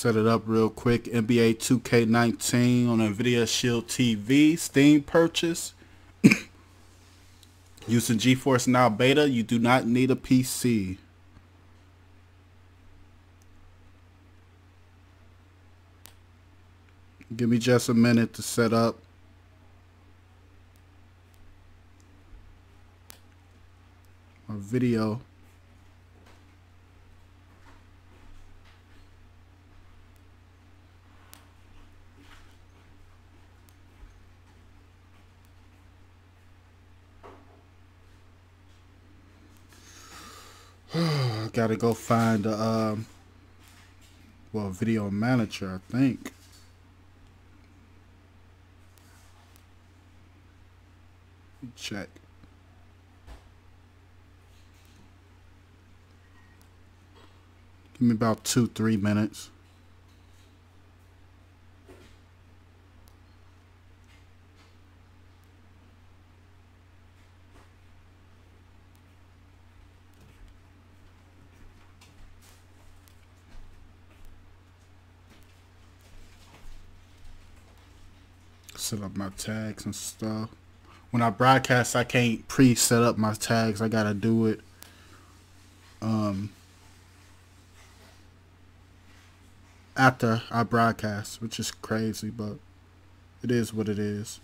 Set it up real quick. NBA 2K19 on Nvidia Shield TV. Steam purchase. Using GeForce Now Beta. You do not need a PC. Give me just a minute to set up. My video. I gotta go find a video manager, I think. Check. Give me about 2-3 minutes. Set up my tags and stuff. When I broadcast, I can't pre-set up my tags. I gotta do it after I broadcast, which is crazy, but it is what it is.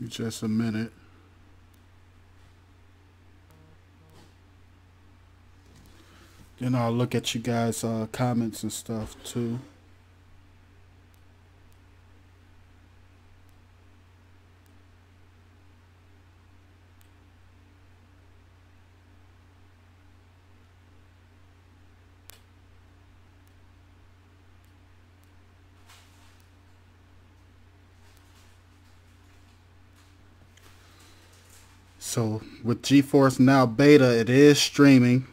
Just a minute. Then I'll look at you guys' comments and stuff too. So with GeForce Now Beta, it is streaming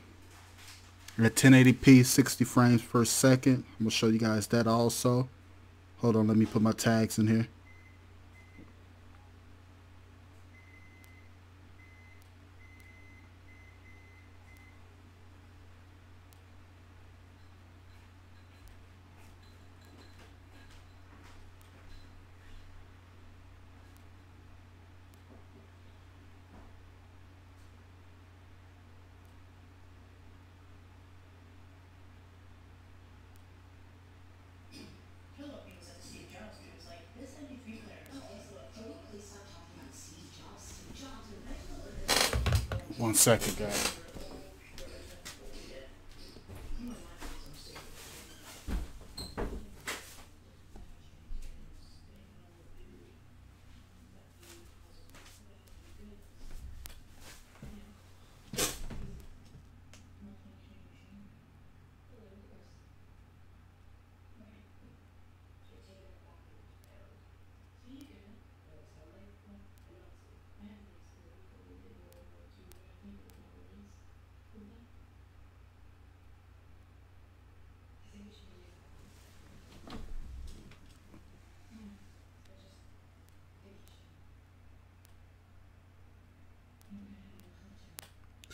at 1080p 60 frames per second. I'm gonna show you guys that also. Hold on, let me put my tags in here. One second, guys.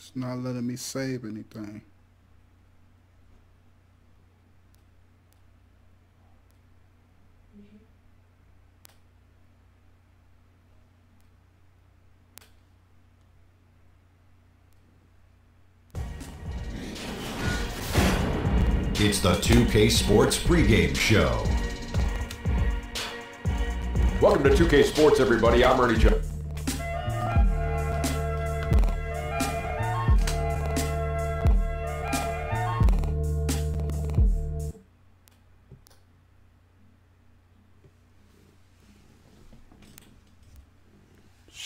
It's not letting me save anything. It's the 2K Sports Pregame Show. Welcome to 2K Sports, everybody. I'm Ernie Jones.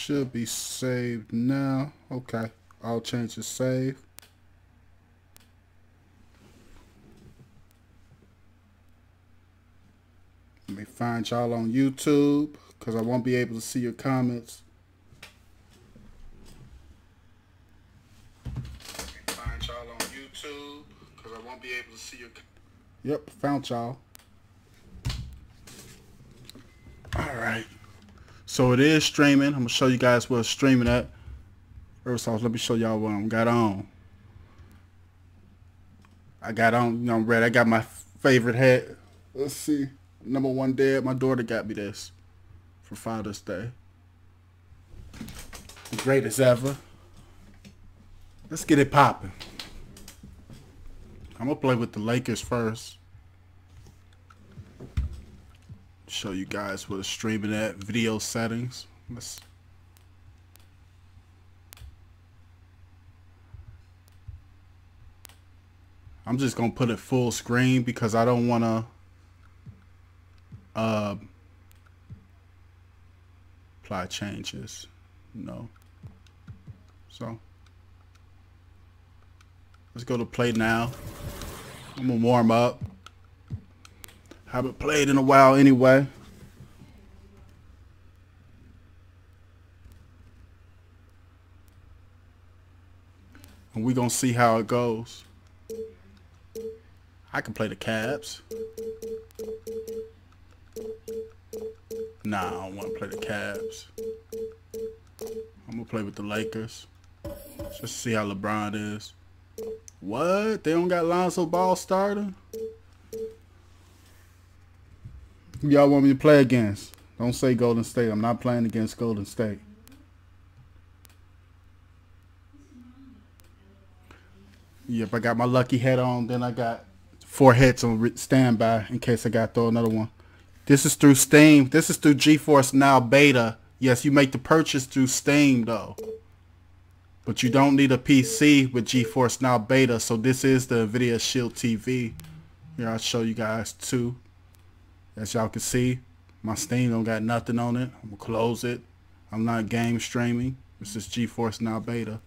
Should be saved now. Okay, all changes saved. Let me find y'all on YouTube because I won't be able to see your comments. Find y'all on YouTube because I won't be able to see your. Yep, found y'all. All right. So it is streaming. I'm gonna show you guys where it's streaming at. First off, let me show y'all what I got on. I got on, you know, red. I got my favorite hat. Let's see. Number one dad. My daughter got me this for Father's Day. The greatest ever. Let's get it popping. I'm gonna play with the Lakers first. Show you guys where it's streaming at. Video settings. I'm just gonna put it full screen because I don't wanna apply changes, you know. So let's go to play now. I'm gonna warm up. Haven't played in a while anyway. And we're gonna see how it goes. I can play the Cavs. Nah, I don't want to play the Cavs. I'm gonna play with the Lakers. Just see how LeBron is. What? They don't got Lonzo Ball starting? Who y'all want me to play against? Don't say Golden State. I'm not playing against Golden State. Yep, I got my lucky hat on. Then I got 4 hats on standby in case I got to throw another one. This is through Steam. This is through GeForce Now Beta. Yes, you make the purchase through Steam though. But you don't need a PC with GeForce Now Beta. So this is the Nvidia Shield TV. Here I'll show you guys too. As y'all can see, my Steam don't got nothing on it. I'm gonna close it. I'm not game streaming. This is GeForce Now Beta.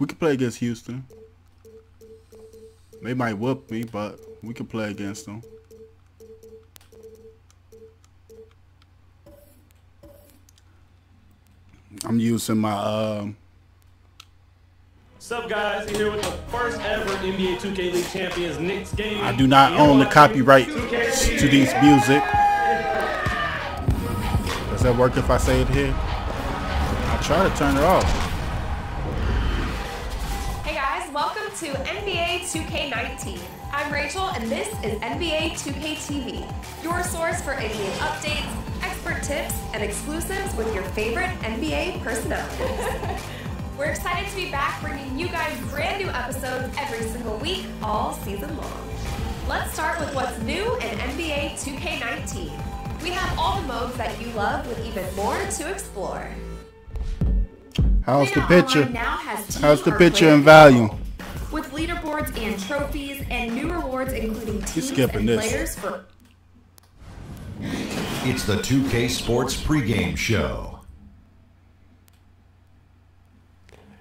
We can play against Houston. They might whoop me, but we can play against them. I'm using my What's up, guys? You're here with the first ever NBA 2K League champions, Knicks game. I do not own the copyright to these music. Does that work if I say it here? I'll try to turn it off. Hey guys, welcome to NBA 2K19. I'm Rachel and this is NBA 2K TV, your source for NBA updates, expert tips, and exclusives with your favorite NBA personalities. We're excited to be back bringing you guys brand new episodes every single week, all season long. Let's start with what's new in NBA 2K19. We have all the modes that you love with even more to explore. How's the picture? Now has How's the picture and volume? With leaderboards and trophies and new rewards including teams skipping and this. players for... It's the 2K Sports Pregame Show.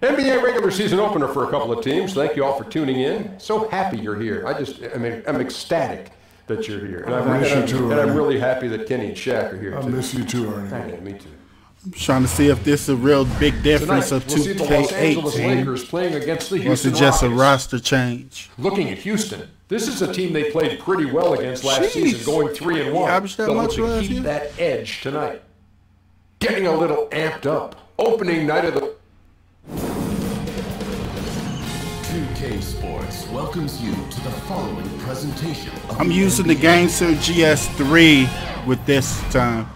NBA regular season opener for a couple of teams. Thank you all for tuning in. So happy you're here. I'm ecstatic that you're here. And I'm really happy that Kenny and Shaq are here too. I miss you too, Ernie. Yeah, me too. I'm trying to see if this is a real big difference Tonight, of we'll see the Los Angeles 2K18. Lakers playing against the Or is Houston it just a Rockets. roster change? Looking at Houston, this is a team they played pretty well against last season, going 3-1. Averaged that They'll much look to last keep year? that edge tonight. Getting a little amped up. Opening night of the 2K Sports welcomes you to the following presentation. I'm using the GameSir GS3 with this time.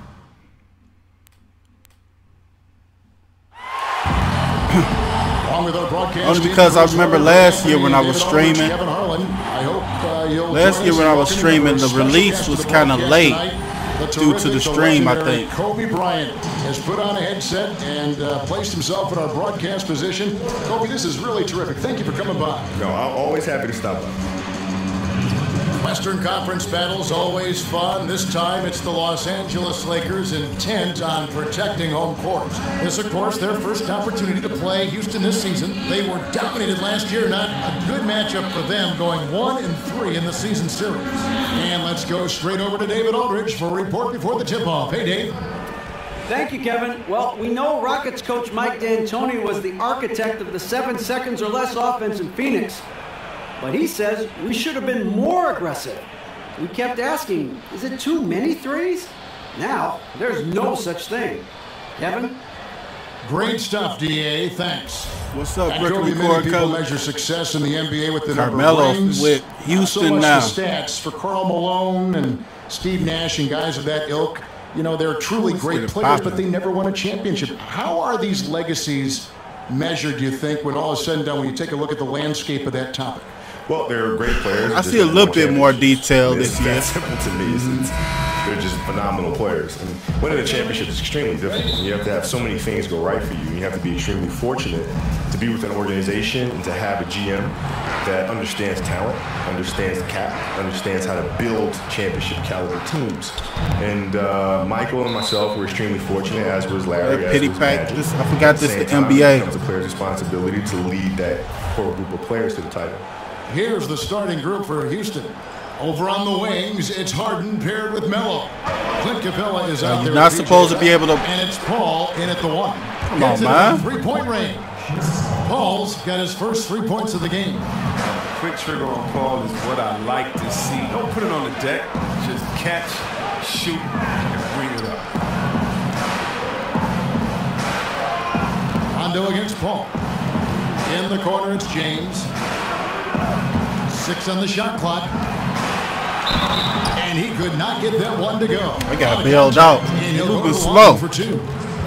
Only because I remember last year when I was streaming. Last year when I was streaming, the release was kind of late due to the stream, I think. Kobe Bryant has put on a headset and placed himself in our broadcast position. Kobe, this is really terrific. Thank you for coming by. No, I'm always happy to stop by. Western Conference battles always fun. This time it's the Los Angeles Lakers intent on protecting home court. This, of course, their first opportunity to play Houston this season. They were dominated last year. Not a good matchup for them, going 1-3 in the season series. And let's go straight over to David Aldridge for a report before the tip-off. Hey, Dave. Thank you, Kevin. Well, we know Rockets coach Mike D'Antoni was the architect of the 7 seconds or less offense in Phoenix. But he says we should have been more aggressive. We kept asking, is it too many threes? Now, there's no such thing. Kevin? Great stuff, D.A. Thanks. What's up, Rick? Rick? Many people measure success in the NBA with the Carmelo number of rings. with Houston so much now. The stats for Karl Malone and Steve Nash and guys of that ilk. You know, they're truly great players, but they never won a championship. How are these legacies measured, do you think, when all is said and done, when you take a look at the landscape of that topic? Well, they're great players. I see a little bit more detail this year. It's simple to me. They're just phenomenal players. And winning a championship is extremely difficult. You have to have so many things go right for you. You have to be extremely fortunate to be with an organization and to have a GM that understands talent, understands the cap, understands how to build championship caliber teams. And Michael and myself were extremely fortunate, as was Larry. Pity pack. I forgot this is the NBA. It becomes a player's responsibility to lead that core group of players to the title. Here's the starting group for Houston. Over on the wings, it's Harden paired with Melo. Clint Capella is out there. You're not supposed to be able to. And it's Paul in at the 1. Come on, man. 3-point range. Paul's got his first 3 points of the game. Quick trigger on Paul is what I like to see. Don't put it on the deck. Just catch, shoot, and bring it up. Rondo against Paul. In the corner, it's James. 6 on the shot clock. And he could not get that one to go. I got bailed out. He's moving slow. For 2.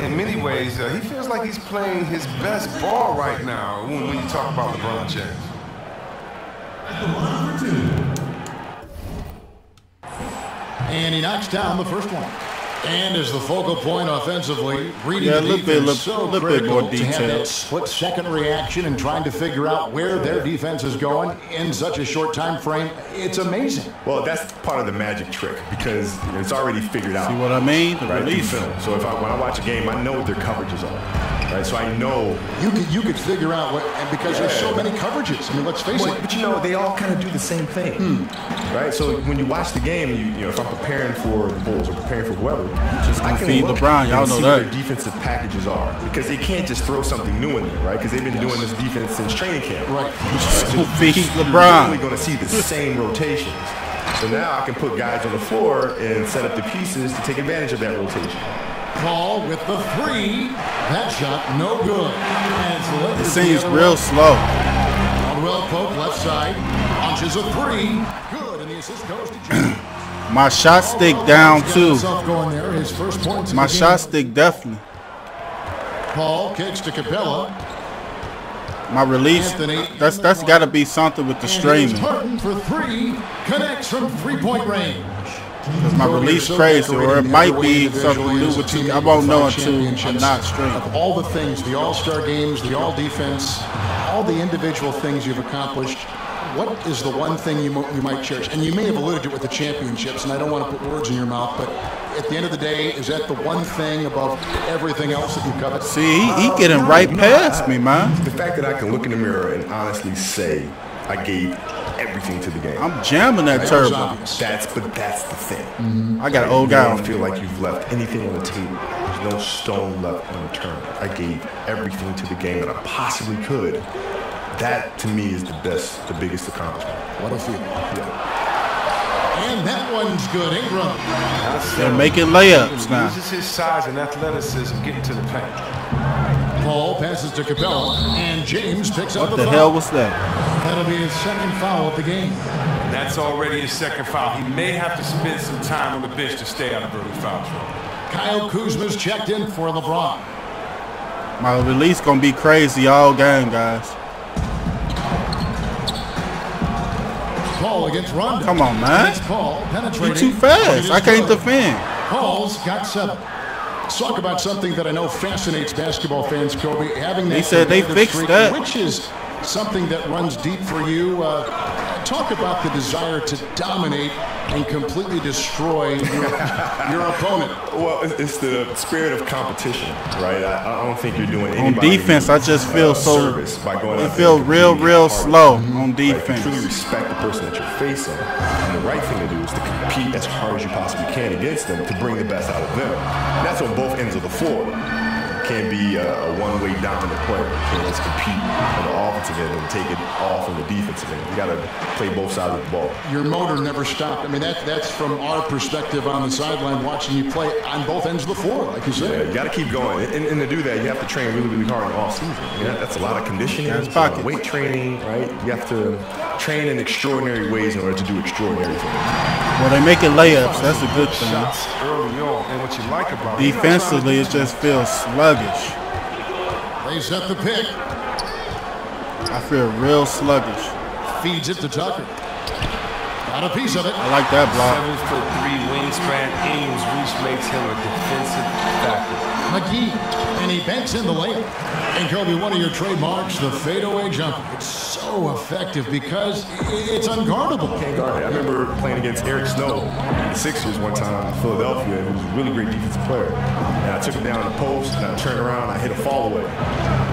In many ways, he feels like he's playing his best ball right now when you talk about LeBron James. And he knocks down the first one. And as the focal point offensively, reading a the little bit, defense, so little bit critical more to have detail. that split-second reaction and trying to figure out where their defense is going in such a short time frame. It's amazing. Well, that's part of the magic trick because it's already figured out. See what I mean? The right, release. film. So when I watch a game, I know what their coverages are. Right, so I know you could figure out what, and because there's so many coverages. I mean, let's face it. But you know, they all kind of do the same thing, right? So when you watch the game, you know, if I'm preparing for the Bulls or preparing for whoever, I can feed look LeBron. Y'all and know see that. what their defensive packages are because they can't just throw something new in there, right? Because they've been doing this defense since training camp, right? So feed you're LeBron. only going to see the same rotations. So now I can put guys on the floor and set up the pieces to take advantage of that rotation. Paul with the 3. That shot, no good. It seems real slow. Caldwell Pope, left side, launches a 3. Good, and the assist goes to James. My shot stick down too. Going there, his first points. My shot stick definitely. Paul kicks to Capella. My release. That's got to be something with the streaming. Harden for 3, connects from 3-point range. My release crazy, or it might be something to do with you. I won't know until I'm not streaming. Of all the things, the all-star games, the all-defense, all the individual things you've accomplished, what is the one thing you might cherish? And you may have alluded to it with the championships, and I don't want to put words in your mouth, but at the end of the day, is that the one thing above everything else that you covet? See, he getting right past me, man. The fact that I can look in the mirror and honestly say I gave everything to the game. I'm jamming that turbo. That's the thing. I got an old guy. I don't feel like you've left anything on the table. There's no stone left unturned. I gave everything to the game that I possibly could. That to me is the biggest accomplishment. What a feeling. Yeah. And that one's good. Ingram. They're making layups now. Uses his size and athleticism getting to the paint. Paul passes to Capella, and James picks up the foul. What the hell was that? That'll be his second foul of the game. And that's already his second foul. He may have to spend some time on the bench to stay out of early foul trouble. Kyle Kuzma's checked in for LeBron. My release gonna be crazy all game, guys. Paul against Rondo. Come on, man. Paul penetrating. You too fast. I can't defend. Paul's got 7. Let's talk about something that I know fascinates basketball fans, Kobe. Having that they said they fixed streak, that. which is something that runs deep for you. Talk about the desire to dominate and completely destroy your opponent. Well, it's the spirit of competition, right? I don't think you're doing on defense. I just feel service by going. It feels real slow on defense. Truly respect the person that you're facing, and the right thing to do is to compete as hard as you possibly can against them to bring the best out of them. And that's on both ends of the floor. Can't be a one-way dominant player. You can't just compete on the offensive end and take it off on the defensive end. You got to play both sides of the ball. Your motor never stopped. I mean, that's from our perspective on the sideline, watching you play on both ends of the floor, like you said. Yeah, you got to keep going. And to do that, you have to train really hard in the off-season. Yeah, that's a lot of conditioning, weight training, right? You have to train in extraordinary ways in order to do extraordinary things. Well, they make it layups. That's a good thing. Shots early on, and what you like about defensively, it just feels sluggish. They set the pick. I feel real sluggish. Feeds it to Tucker. Got a piece of it. I like that block. 7'3" wingspan, Ames reach makes him a defensive factor. McGee, and he banks in the layup. And Kobe, one of your trademarks, the fadeaway jumper. It's so effective because it's unguardable. Can't guard it. I remember playing against Eric Snow in the Sixers one time in Philadelphia, who was a really great defensive player. And I took him down in the post, and I turned around, I hit a fall away.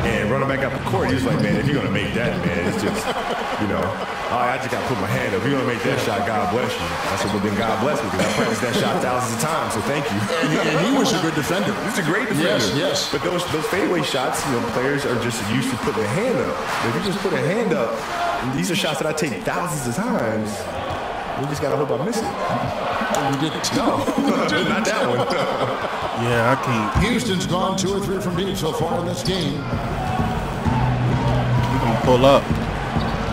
And running back out the court, he was like, man, if you're going to make that, man, it's just, you know, I just got to put my hand up. If you're going to make that shot, God bless you. I said, well, then God bless me, because I practiced that shot thousands of times, so thank you. And he was a good defender. He's a great defender. Yes. But those fadeaway shots, you know, players are just used to putting a hand up. If you just put a hand up, these are shots that I take thousands of times. We just got to hope I miss it. You didn't. No, not that one. Yeah, I can't. Houston's gone 2 or 3 from deep so far in this game. We're going to pull up.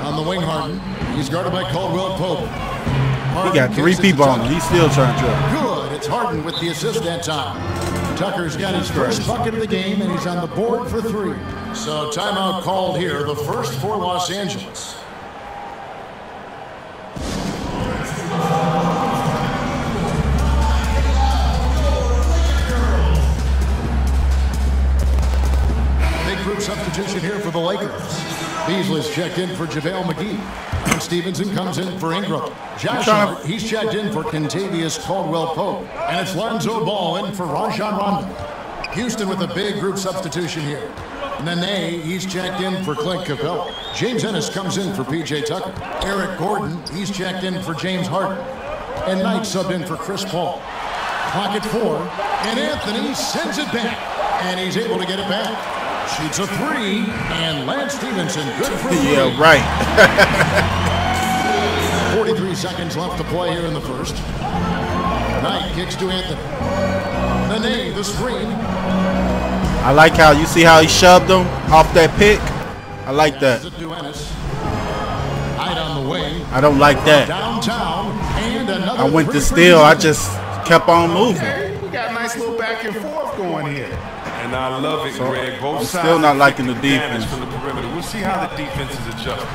On the wing, Harden. He's guarded by Caldwell Pope. He got 3 people on him. He's still trying to dribble. Good. It's Harden with the assist that time. Tucker's got his first bucket of the game, and he's on the board for 3. So timeout called here, the first for Los Angeles. Big group substitution here for the Lakers. Beasley's checked in for JaVale McGee. And Stevenson comes in for Ingram. Josh Hart, he's checked in for Kentavious Caldwell-Pope. And it's Lonzo Ball in for Rajon Rondo. Houston with a big group substitution here. Nene, he's checked in for Clint Capella. James Ennis comes in for P.J. Tucker. Eric Gordon, he's checked in for James Harden. And Knight subbed in for Chris Paul. Clock at 4, and Anthony sends it back. And he's able to get it back. Shoots a 3, and Lance Stevenson, good for 3. Yeah, right. 43 seconds left to play here in the first. Knight kicks to Anthony. Nene, the screen. I like how, you see how he shoved him off that pick? I like that. Knight on the wing. I don't like that. Downtown, and another I went to steal. I just kept on moving. We got a nice little back and forth going here. And I love it, Greg. Both I'm sides still not liking the defense. From the perimeter. We'll see how the defense is adjusted.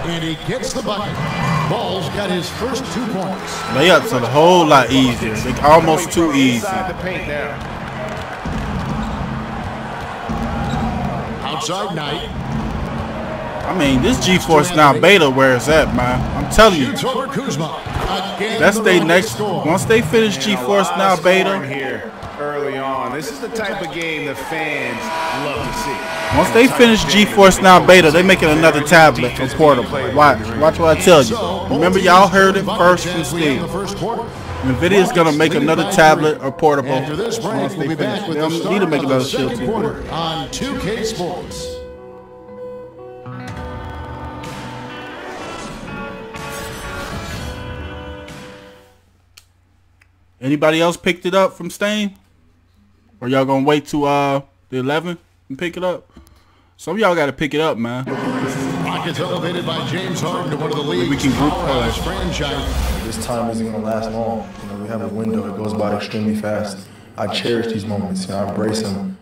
And he gets the bucket. Ball's got his first 2 points. Layups are a whole lot easier. They're almost too easy. Outside Knight. I mean, this GeForce Now beta, where is that, man? I'm telling you. That's their next. Once they finish GeForce Now beta. Early on, this is the type of game the fans love to see. Once they finish GeForce Now beta, they making another tablet for portable. Watch what I tell you. Remember, y'all heard it first from Steve. Nvidia's gonna make another tablet or portable. After this break, we'll be back with the need to make another second shield quarter on 2K Sports. Anybody else picked it up from Stain? Or y'all gonna wait to the 11 and pick it up? Some of y'all gotta pick it up, man. Rockets elevated by James Harden to one of the league's we can group play. franchise. This time isn't gonna last long. You know, we have a window that goes by extremely fast. I cherish these moments. You know, I embrace them.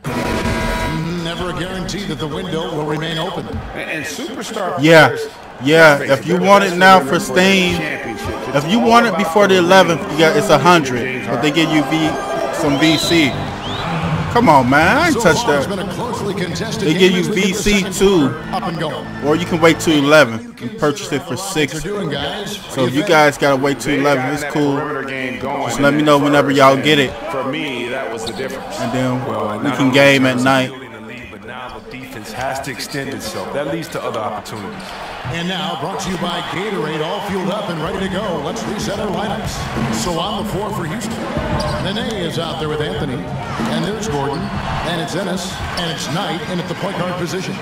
Never a guarantee that the window will remain open. And superstar players. Yeah. If you want it now for Stain, if you want it before the 11th, it's 100. But they give you some VC. Come on, man. I ain't So touched far, it's that. been a closely contested They game give you as we get the second VC2, quarter up and going. or you can wait till 11 and purchase it for What they're $6. doing, guys. So if you guys gotta wait till 11, it's cool. Just let me know whenever y'all get it, For me, that was the difference. and then we can game at night. But now the defense has to extend itself. That leads to other opportunities. And now, brought to you by Gatorade, all fueled up and ready to go. Let's reset our lineups. So on the floor for Houston, Nene is out there with Anthony, and there's Gordon, and it's Ennis, and it's Knight in at the point guard position.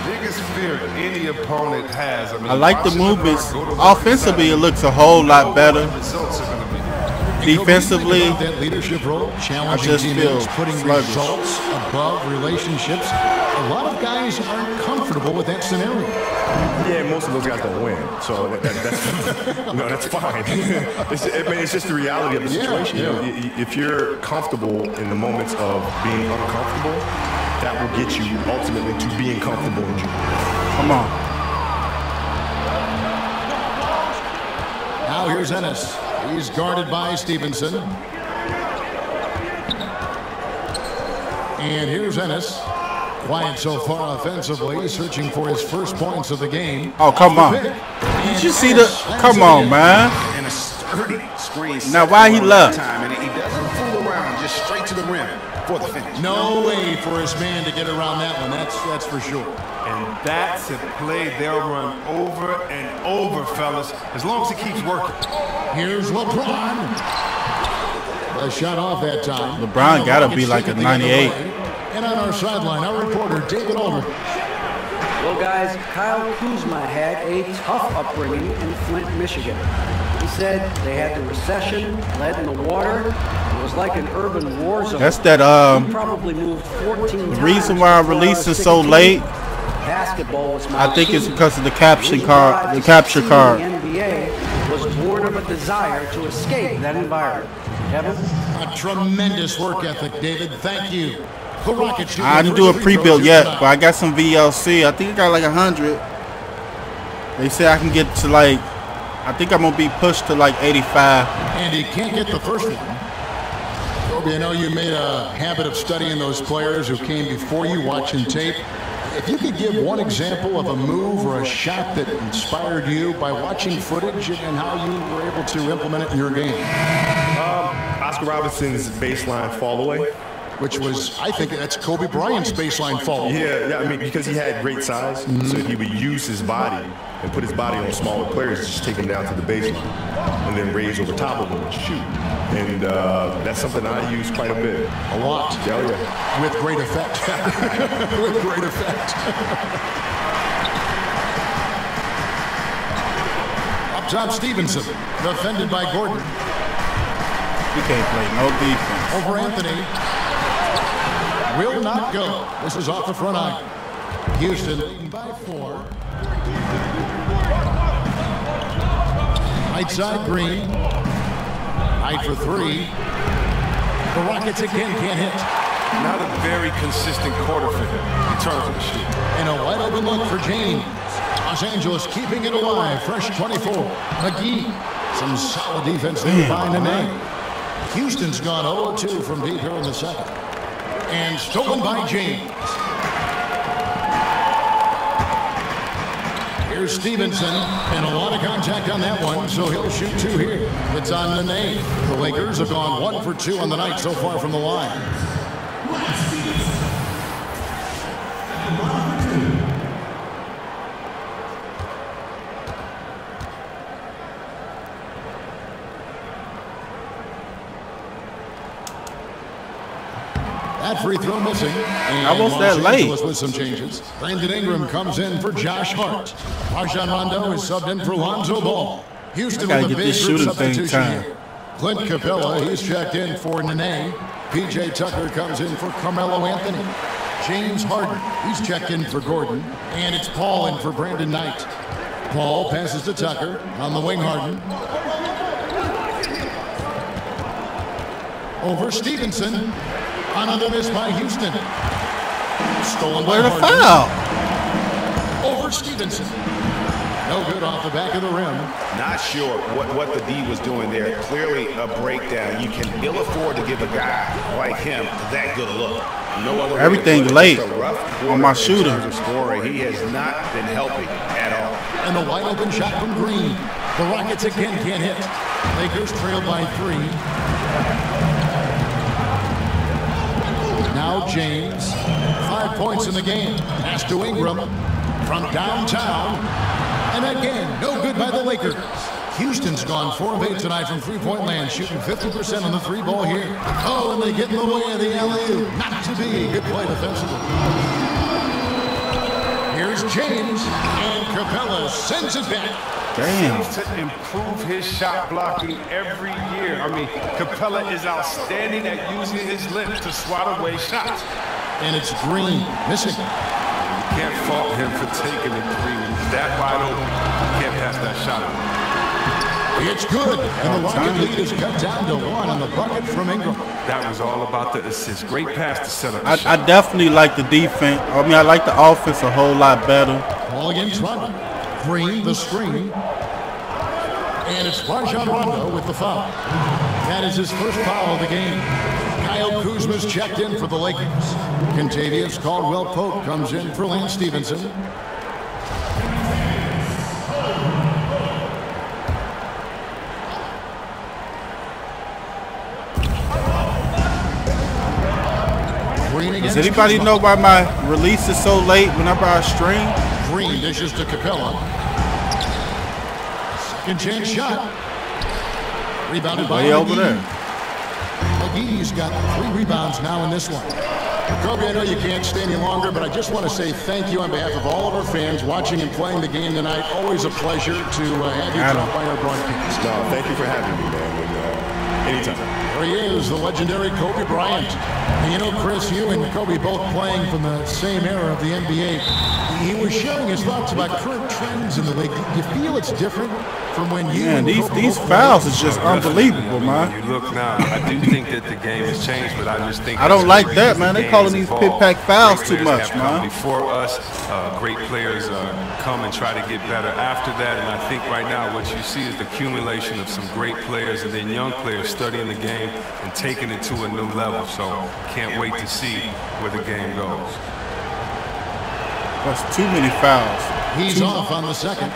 Biggest fear any opponent has. I like the movements. Offensively, it looks a whole lot better. Defensively, that leadership role, challenging just feel teammates, putting sluggish. results above relationships. A lot of guys aren't comfortable with that scenario. Yeah, most of those guys don't win, so that's no, that's fine. It's just the reality of the situation. You know, if you're comfortable in the moments of being uncomfortable, that will get you ultimately to being comfortable in you. Come on. Now here's Ennis. He's guarded by Stevenson. And here's Ennis. Quiet so far offensively, searching for his first points of the game. Oh, come on. Did you see the... Come on, man. And a sturdy screen. Now, why he left? And he doesn't fool around, just straight to the rim for the finish. No way for his man to get around that one. That's for sure. And that's a play they'll run over and over, fellas, as long as it keeps working. Here's LeBron. A shot off that time. LeBron got to be like a 98. And on our sideline, our reporter, David Older. Well, guys, Kyle Kuzma had a tough upbringing in Flint, Michigan. He said they had the recession, lead in the water. It was like an urban war zone. That's that, He probably moved 14 times. the reason why I released it so late, Basketball was my I think it's key. because of the capture card. The capture card. The NBA was born of a desire to escape that environment. Kevin? A tremendous work ethic, David. Thank you. The Rockets. I didn't do a pre-build yet, but I got some VLC. I think I got like 100. They say I can get to like, I think I'm gonna be pushed to like 85. And he can't get the first one. Kobe, I know you made a habit of studying those players who came before you, watching tape. If you could give one example of a move or a shot that inspired you by watching footage and how you were able to implement it in your game. Oscar Robinson's baseline fall away. Which was, I think that's Kobe Bryant's baseline fall. Yeah, I mean, because he had great size, so he would use his body and put his body on smaller players, just take them down to the baseline, and then raise over top of them and shoot. And that's something I use quite a bit. A lot. Oh, yeah. With great effect. With great effect. Up top, Stevenson, defended by Gordon. He can't play no defense. Over Anthony. Will not go. This is off the front iron. Houston leading by 4. Right side, Green. Knight for 3. The Rockets again can't hit. Not a very consistent quarter for him in terms of the shoot. And a wide open look for James. Los Angeles keeping it alive. Fresh 24. McGee. Some solid defense there by Nene. Houston's gone 0-2 from deep here in the second. And stolen by James. Here's Stevenson, and a lot of contact on that one, so he'll shoot 2 here. It's on Nene. The Lakers have gone 1 for 2 on the night so far from the line. That free throw missing. And Almost that late. Los Angeles with some changes. Brandon Ingram comes in for Josh Hart. Rajon Rondo is subbed in for Lonzo Ball. Houston with a big group substitution here. Clint Capella, he's checked in for Nene. P.J. Tucker comes in for Carmelo Anthony. James Harden, he's checked in for Gordon. And it's Paul in for Brandon Knight. Paul passes to Tucker on the wing. Harden. Over Stevenson. Another miss by Houston. Stolen by Where the Harden. foul? Over Stevenson. No good off the back of the rim. Not sure what the D was doing there. Clearly a breakdown. You can ill afford to give a guy like him that good a look. No other everything late on my shooting. He has not been helping at all. And the wide open shot from Green. The Rockets again can't hit. Lakers trail by 3. Now James. 5 points in the game. Pass to Ingram from downtown. And again, no good by the Lakers. Houston's gone 4 of 8 tonight from three-point land, shooting 50% on the 3-ball here. Oh, and they get in the way of the alley-oop. Not to be. Good play defensively. Here's James, and Capella sends it back. Damn. Seems to improve his shot blocking every year. I mean, Capella is outstanding at using his length to swat away shots. And it's Green missing. You can't fault him for taking the three when he's that wide open. You can't pass that shot away. It's good, and the Rocket lead is cut down to 1 on the bucket from Ingram. That was all about the assist. Great pass to set up the I shot. definitely like the defense. I mean, I like the offense a whole lot better. Ball against Rondo. Green, the screen. And it's Rajon Rondo with the foul. That is his first foul of the game. Kyle Kuzma's checked in for the Lakers. Contavious Caldwell-Pope comes in for Lance Stevenson. Does anybody know why my release is so late whenever I stream? Green dishes to Capella. Second chance shot. Rebounded by way over there. McGee's got 3 rebounds now in this one. Kobe, I know you can't stay any longer, but I just want to say thank you on behalf of all of our fans watching and playing the game tonight. Always a pleasure to have you drop by our broadcast. No, thank you for having me, man. Anytime. There he is, the legendary Kobe Bryant. And you know, Chris, you and Kobe both playing from the same era of the NBA. He was sharing his thoughts about current trends in the league. Do you feel it's different from when you... Man, these fouls is just unbelievable, man. You look now, I do think that the game has changed, but I just think... I don't like that, man. They calling these pit-pack fouls too much, man. Before us, great players come and try to get better after that, and I think right now what you see is the accumulation of some great players and then young players studying the game and taking it to a new level. So can't wait to see where the game goes. That's too many fouls. He's off on the second.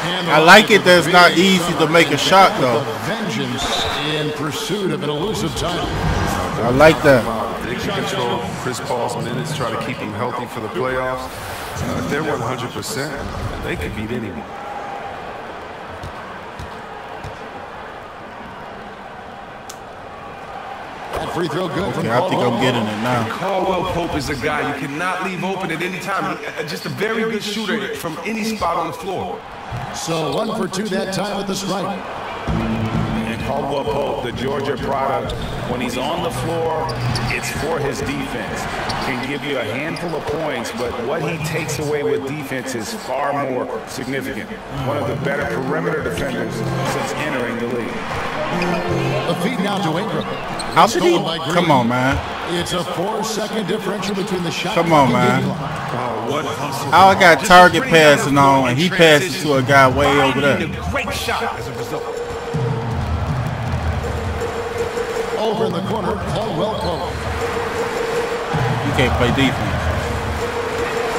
I like it that it's not easy to make a shot, though. Vengeance in pursuit of an elusive title. I like that. They can control Chris Paul's minutes, try to keep him healthy for the playoffs. If they're 100%, they could beat anyone. That free throw good. Okay, I think I'm getting it now. Caldwell-Pope is a guy you cannot leave open at any time. Just a very good shooter from any spot on the floor. So 1 for 2 that time with the strike. And Caldwell-Pope, the Georgia product, when he's on the floor, it's for his defense. Can give you a handful of points, but what he takes away with defense is far more significant. One of the better perimeter defenders since entering the league. A feed now to Ingram. How did he? Come on, man. It's a 4-second differential between the shot. Come on, man. How I got target passing on and he passes to a guy way over there. Great shot as a result. Over in the corner, Caldwell-Pope. You can't play defense.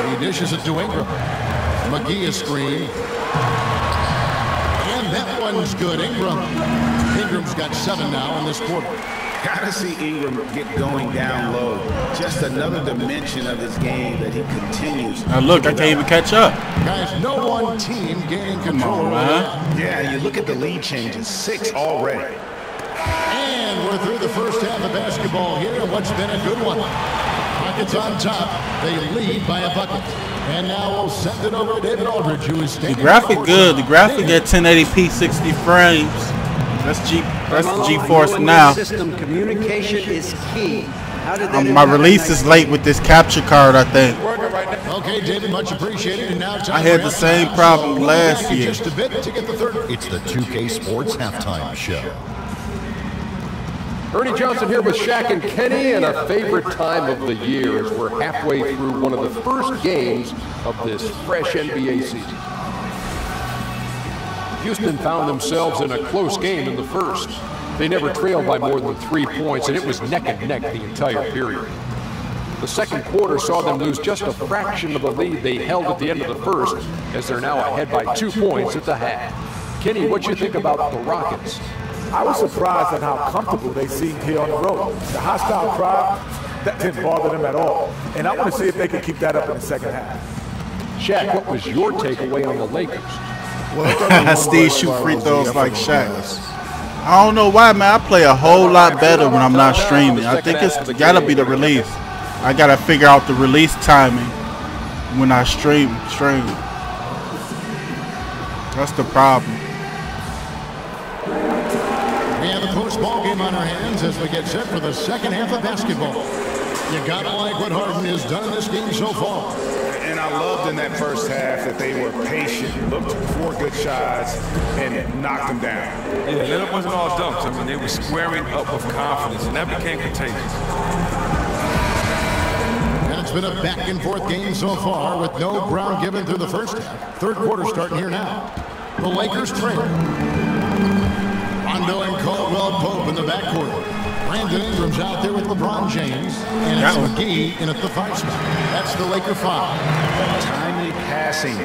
He dishes it to Ingram. McGee is screen. And that one's good. Ingram's got 7 now in this quarter. Gotta see Ingram get going down low. Just another dimension of his game that he continues. Now look, I can't even catch up. Guys, no one team gaining control. Yeah, you look at the lead changes. 6 already. And we're through the first half of basketball here. What's been a good one. Rockets on top. They lead by a bucket. And now we'll send it over to David Aldridge, who is standing. The graphic good. The graphic at 1080p 60 frames. That's GeForce now. System communication is key. My release is late with this capture card, I think. Okay, David, much appreciated. And now I had the same problem last year. Just a bit to get the third. It's the 2K Sports Halftime Show. Ernie Johnson here with Shaq and Kenny, and our favorite time of the year as we're halfway through one of the first games of this fresh NBA season. Houston found themselves in a close game in the first. They never trailed by more than 3 points, and it was neck and neck the entire period. The second quarter saw them lose just a fraction of the lead they held at the end of the first, as they're now ahead by 2 points at the half. Kenny, what you think about the Rockets? I was surprised at how comfortable they seemed here on the road. The hostile crowd, that didn't bother them at all. And I want to see if they can keep that up in the second half. Shaq, what was your takeaway on the Lakers? Well, Steve shoot free throws like Shaq. I don't know why, man. I play a whole lot better when I'm not streaming. I think it's gotta be the release. I gotta figure out the release timing when I stream. That's the problem. We have a close ball game on our hands as we get set for the second half of basketball. You gotta like what Harden has done in this game so far. And I loved in that first half that they were patient, looked for good shots, and knocked them down. Yeah, that wasn't all dunks. I mean, they were squaring up with confidence, and that became contagious. And it's been a back-and-forth game so far with no ground given through the first half. Third quarter starting here now. The Lakers trail. Rondo and Caldwell Pope in the backcourt. Brandon Ingram's out there with LeBron James. And it's McGee in at the 5 spot. That's the Laker 5. Timely passing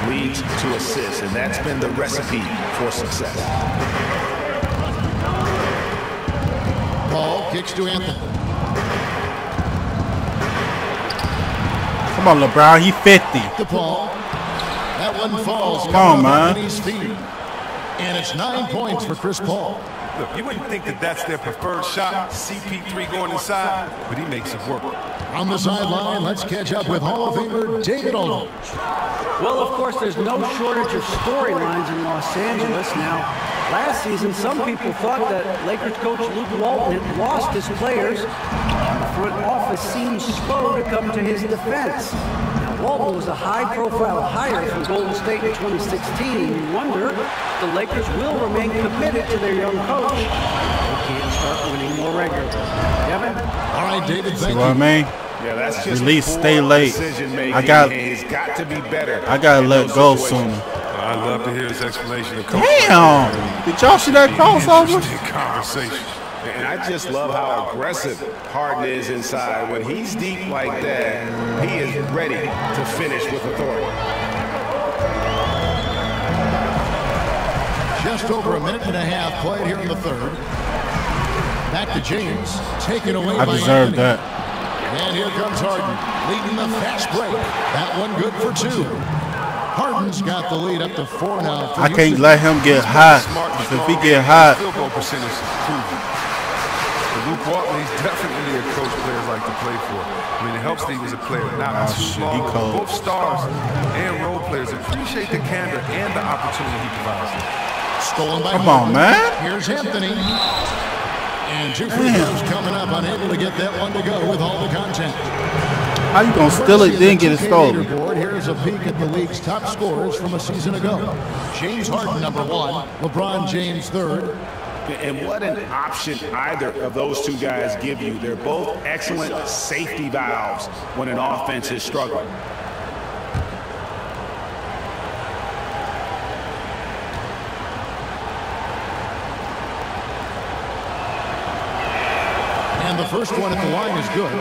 leads to assists, and that's been the recipe for success. Paul kicks to Anthony. Come on, LeBron. He 50. To Paul. That one falls. Come on, man. And it's 9 points for Chris Paul. Look, you wouldn't think that that's their preferred shot, CP3 going inside, but he makes it work. On the sideline, let's catch up with Hall of Famer David Aldridge. Well, of course, there's no shortage of storylines in Los Angeles. Now, last season, some people thought that Lakers coach Luke Walton had lost his players. The front office seems slow to come to his defense. Now, Walton was a high-profile hire from Golden State in 2016. You wonder if the Lakers will remain committed to their young coach. They can't start winning more regularly. Kevin? All right, David, thank you. See what I mean? Yeah, that's just release, stay late. I got to be better. I gotta let go sooner. I'd love to hear his explanation of Damn! Did y'all see that crossover? Conversation. And I just love how aggressive Harden is inside. When he's deep like that, he is ready to finish with authority. Just over a minute and a half played here in the third. Back to James, taken away by I deserved Anthony. that. And here comes Harden, leading the fast break. That one good for 2. Harden's got the lead up to 4 now. I can't let him get hot. If he get hot, Field goal percentage is proven. Luke Walton, he's definitely a coach players like to play for. I mean, it helps that he was a player, not too long. Both stars and role players appreciate the candor and the opportunity he provides them. Stolen by come on, man. Here's Anthony. And 2 free throws coming up, unable to get that one to go with all the content. How you gonna steal it, then get it stolen? Here's a peek at the league's top scorers from a season ago. James Harden, number 1. LeBron James, 3rd. And what an option either of those two guys give you. They're both excellent safety valves when an offense is struggling. And the first one at the line is good.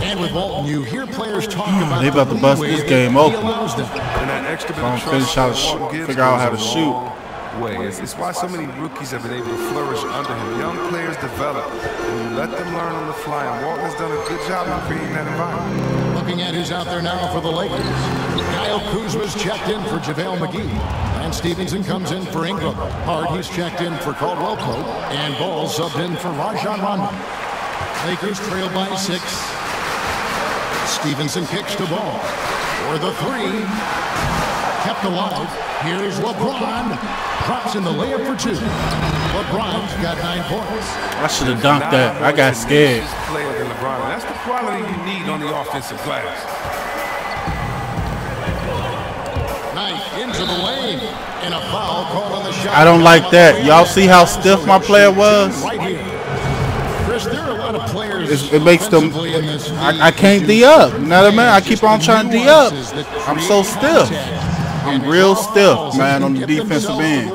And with Walton, you hear players talk about they about to bust this game open. And that extra bit of finish how to figure out how to shoot. It's why so many rookies have been able to flourish under him. Young players develop, and you let them learn on the fly. And Walton has done a good job of creating that environment. Looking at who's out there now for the Lakers. Kyle Kuzma's checked in for JaVale McGee. And Stevenson comes in for Ingram. Hard, he's checked in for Caldwell Pope. And Ball subbed in for Rajon Rondo. Lakers trail by 6. Stevenson kicks to Ball. For the 3. Kept alive. Here's LeBron. Drops in the layup for 2. LeBron's got 9 points. I should have dunked that. I got scared. Player than LeBron. That's the quality you need on the offensive glass. Knife into the lane. And a foul called on the shot. I don't like that. Y'all see how stiff my player was? Right here. Chris, there are a lot of players. It makes them. I can't D up. You know what I mean? I keep on trying to D up. I'm so stiff. I'm real stiff, man, on the defensive end.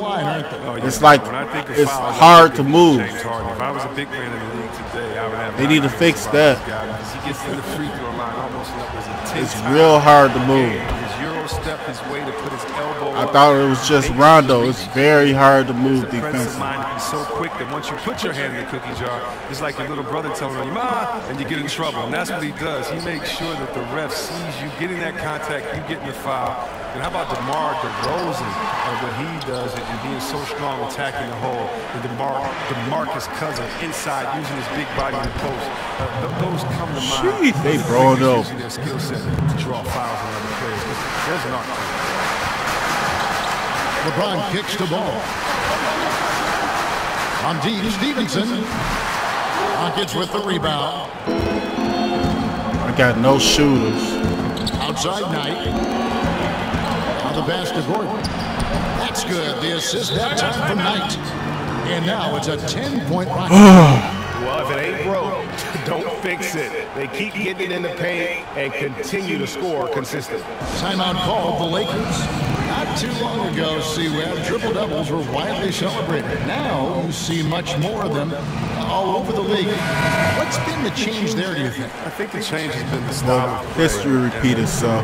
It's like it's hard to move. If I was a big man in the league today, I would have. They need to fix that. He gets to the free throw line almost like it's real hard to move. His Euro step, his way to put his elbow. I thought it was just Rondo. It's very hard to move defensively. Mind is so quick that once you put your hand in the cookie jar, it's like your little brother telling you, "Ma," and you get in trouble. And that's what he does. He makes sure that the ref sees you getting that contact, you getting the foul. And how about DeMar DeRozan and what he does and being so strong attacking the hole, and DeMarcus Cousins inside using his big body in the post. Those come to mind. Jeez, they brought it up. Using their skill set to draw fouls on other players. There's an art to it. LeBron kicks the ball. On deep, Stevenson. Rockets with the rebound. I got no shooters. Outside Knight. The pass to Gordon. That's good. The assist that time from Knight. And now it's a 10-point Rocket. Well, if it ain't broke, don't fix it. They keep getting it in the paint and continue to score consistently. Timeout called the Lakers. Not too long ago, C-Web, triple-doubles were widely celebrated. Now you see much more of them all over the league. What's been the change there, do you think? I think the change has been the style. Well, history repeat itself.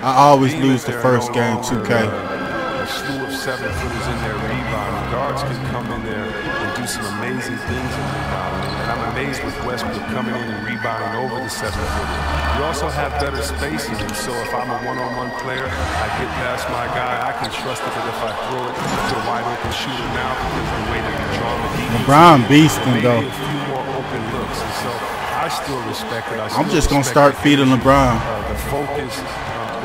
I always lose the first game 2K. A slew of 7-footers in there rebounding. Guards can come in there and do some amazing things in rebounding. And I'm amazed with Westbrook coming in and rebounding over the 7-footer. You also have better spacing, and so if I'm a one-on-one player, I get past my guy, I can trust it that if I throw it to a wide-open shooter now, because the way that you draw the defense. LeBron beasting, though. A few more open looks, and so I still respect it. I'm just going to start feeding LeBron. The focus,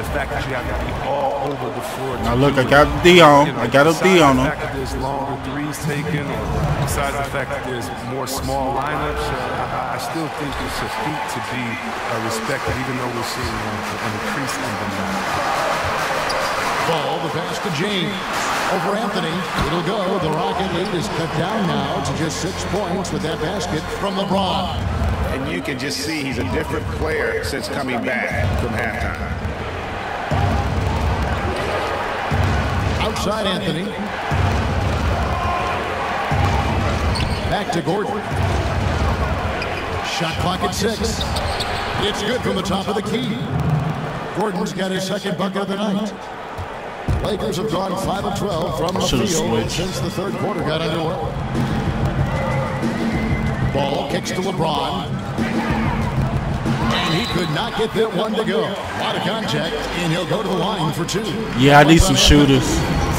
the fact that you have to be all over the floor. Now look, I got a D on. I got a D on him. The fact that there's longer threes taken, or besides the fact that there's more small lineups, I still think it's a feat to be respected, even though we're seeing an increase in the number. Ball, the pass to James. Over Anthony. It'll go. The Rocket lead is cut down now to just 6 points with that basket from LeBron. And you can just see he's a different player since coming back from halftime. Outside Anthony. Back to Gordon. Shot clock at 6. It's good from the top of the key. Gordon's got his second bucket of the night. Lakers have gone 5 of 12 from the field since the third quarter got underway. Ball kicks to LeBron. And he could not get that one to go. A lot of contact, and he'll go to the line for 2. Yeah, I need some shooters.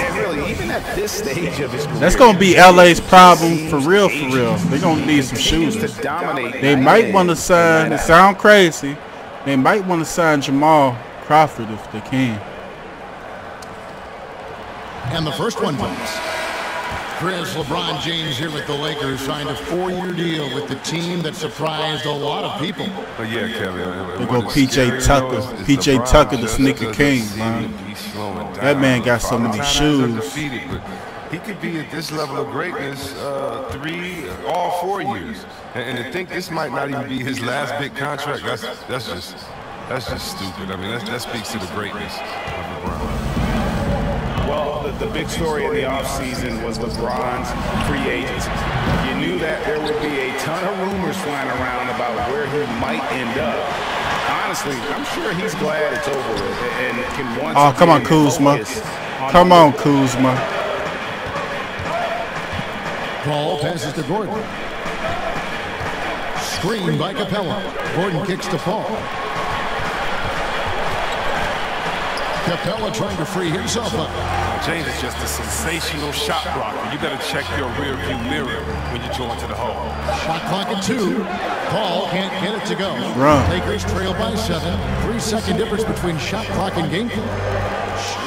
And really, even at this stage of his career, that's going to be LA's problem for real, for real. They're going to need some shooters. They might want to sign, it sound crazy, they might want to sign Jamal Crawford if they can. And the first one wins. Chris, LeBron James here with the Lakers signed a 4-year deal with the team that surprised a lot of people. Oh yeah, Kevin. They go PJ Tucker. PJ Tucker, the sneaker king, man. That man got so many shoes. He could be at this level of greatness all 4 years. And to think this might not even be his last big contract, that's just stupid. I mean, that speaks to the greatness of LeBron. Well, the big story in the offseason was LeBron's free agency. You knew that there would be a ton of rumors flying around about where he might end up. Honestly, I'm sure he's glad it's over with and can once Oh, come on, Kuzma. Come on, Kuzma. Ball passes to Gordon. Screen by Capella. Gordon kicks to Paul. Capella trying to free himself up. James is just a sensational shot blocker. You better check your rear view mirror when you draw into the hole. Shot clock at 2. Paul can't get it to go. Run. Lakers trail by 7. 3-second difference between shot clock and game clock.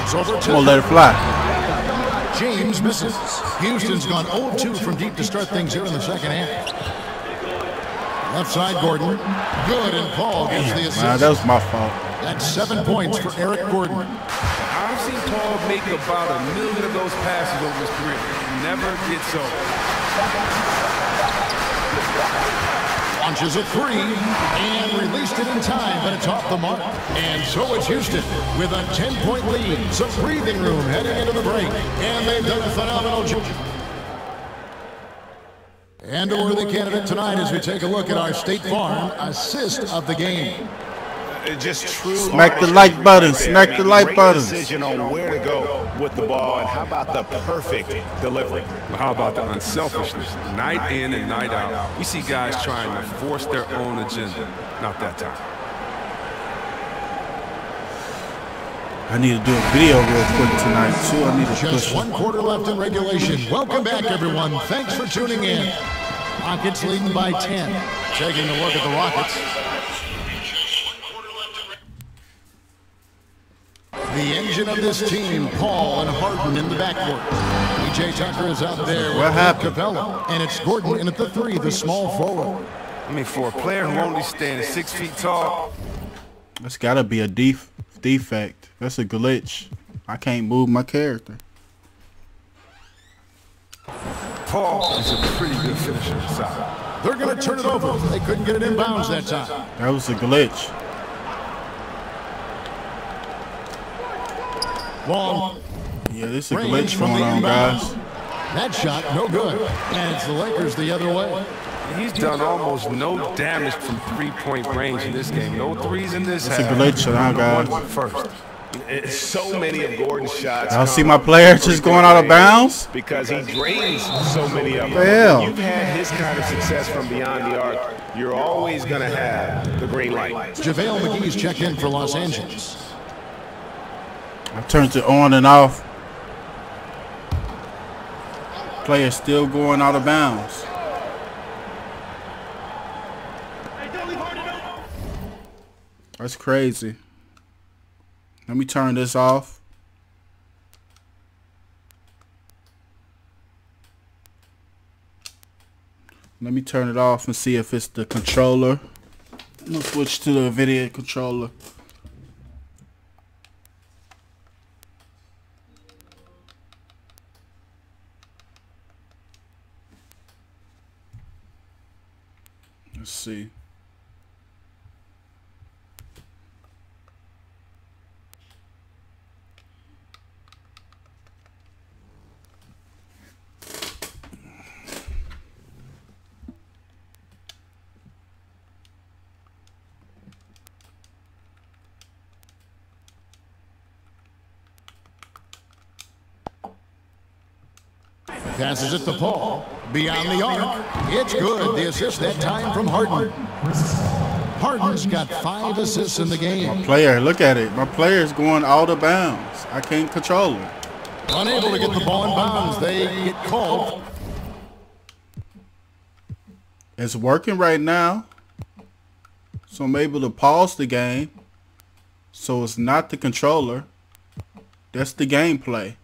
It's over 2. We'll let it fly. James misses. Houston's gone 0-2 from deep to start things here in the second half. Left side, Gordon. Good, and Paul gets the assist. Nah, that was my fault. That's 7 points for Eric Gordon. I've seen Paul make about 1 million of those passes over his career. He never gets over. launches a three and released it in time, but it's off the mark. And so it's Houston with a 10-point lead. Some breathing room heading into the break, and they've done a phenomenal job. And a worthy candidate tonight as we take a look at our State Farm assist of the game. Just true. Smack the like button. Smack the like button. Decision on where to go with the ball, and how about the perfect delivery? How about the unselfishness? Night in and night out, we see guys trying to force their own agenda. Not that time. I need to do a video real quick tonight too. I need to Just push. 1 quarter left in regulation. Welcome back, everyone. Thanks for tuning in. Rockets leading by 10. Taking a look at the Rockets. The engine of this team, Paul and Harden in the backcourt. PJ Tucker is out there with Capella. And it's Gordon in at the 3, the small forward. I mean, for a player who only stands 6 feet tall, That's gotta be a defect. That's a glitch. I can't move my character. Paul is a pretty good finisher inside. They're going to turn it over. They couldn't get it in bounds that time. That was a glitch. Long. Yeah, this is a glitch going on, guys. That shot, no good. And it's the Lakers the other way. He's done almost no damage from three-point range in this game. No threes in this half. It's a glitch now, guys. First. So many of Gordon's shots. Y'all see my player just going out of bounds? Because he drains so many of them. Hell. You've had his kind of success from beyond the arc. You're always going to have the green light. JaVale McGee's checked in for Los Angeles. I turned it on and off. Player still going out of bounds. That's crazy. Let me turn this off. Let me turn it off and see if it's the controller. I'm gonna switch to the video controller. Let's see. Passes it to Paul. Beyond the arc. It's good. The assist that time from Harden. Harden's got 5 assists in the game. My player, look at it. My player's going out of bounds. I can't control it. Unable to get the ball in bounds. They get called. It's working right now. So I'm able to pause the game. So it's not the controller. That's the gameplay.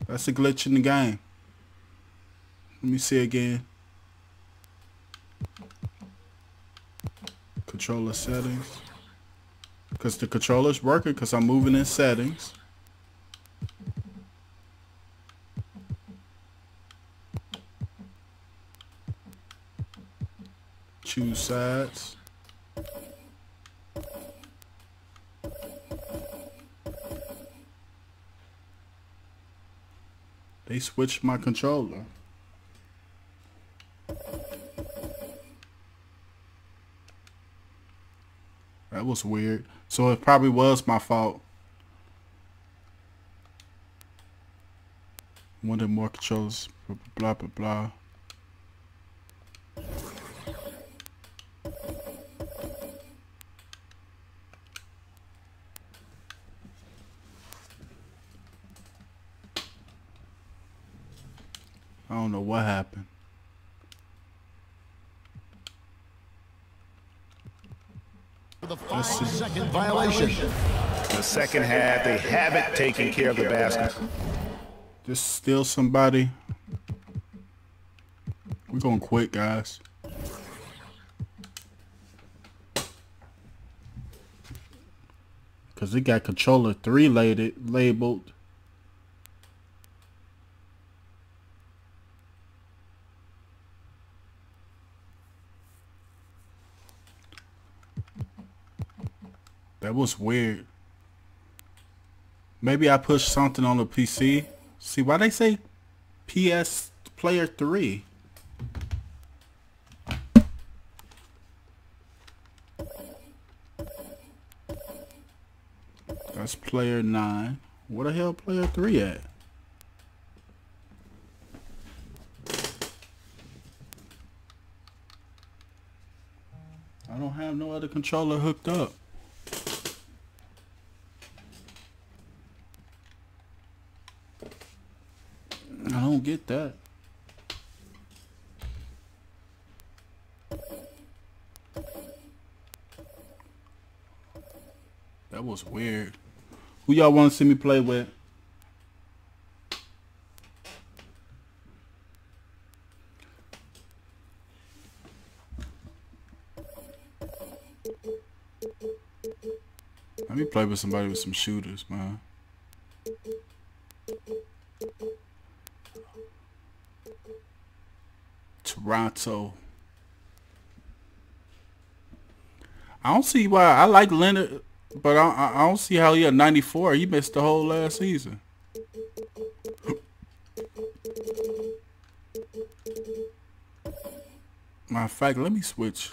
That's a glitch in the game. Let me see again. Controller settings. Because the controller's working because I'm moving in settings. Choose sides. They switched my controller. That was weird. So it probably was my fault. Wanted more controls. Blah, blah, blah. I don't know what happened. The 5-second violation. The second half, they haven't taken care of the basket. Just steal somebody. We're gonna quit, guys. Cause it got controller 3 labeled. That was weird. Maybe I pushed something on the PC. See, why they say PS Player 3? That's Player 9. Where the hell Player 3 at? I don't have no other controller hooked up. I don't get that. That was weird. Who y'all want to see me play with? Let me play with somebody with some shooters, man. Toronto. I don't see why. I like Leonard, but I don't see how he had 94. He missed the whole last season. Matter of fact, let me switch.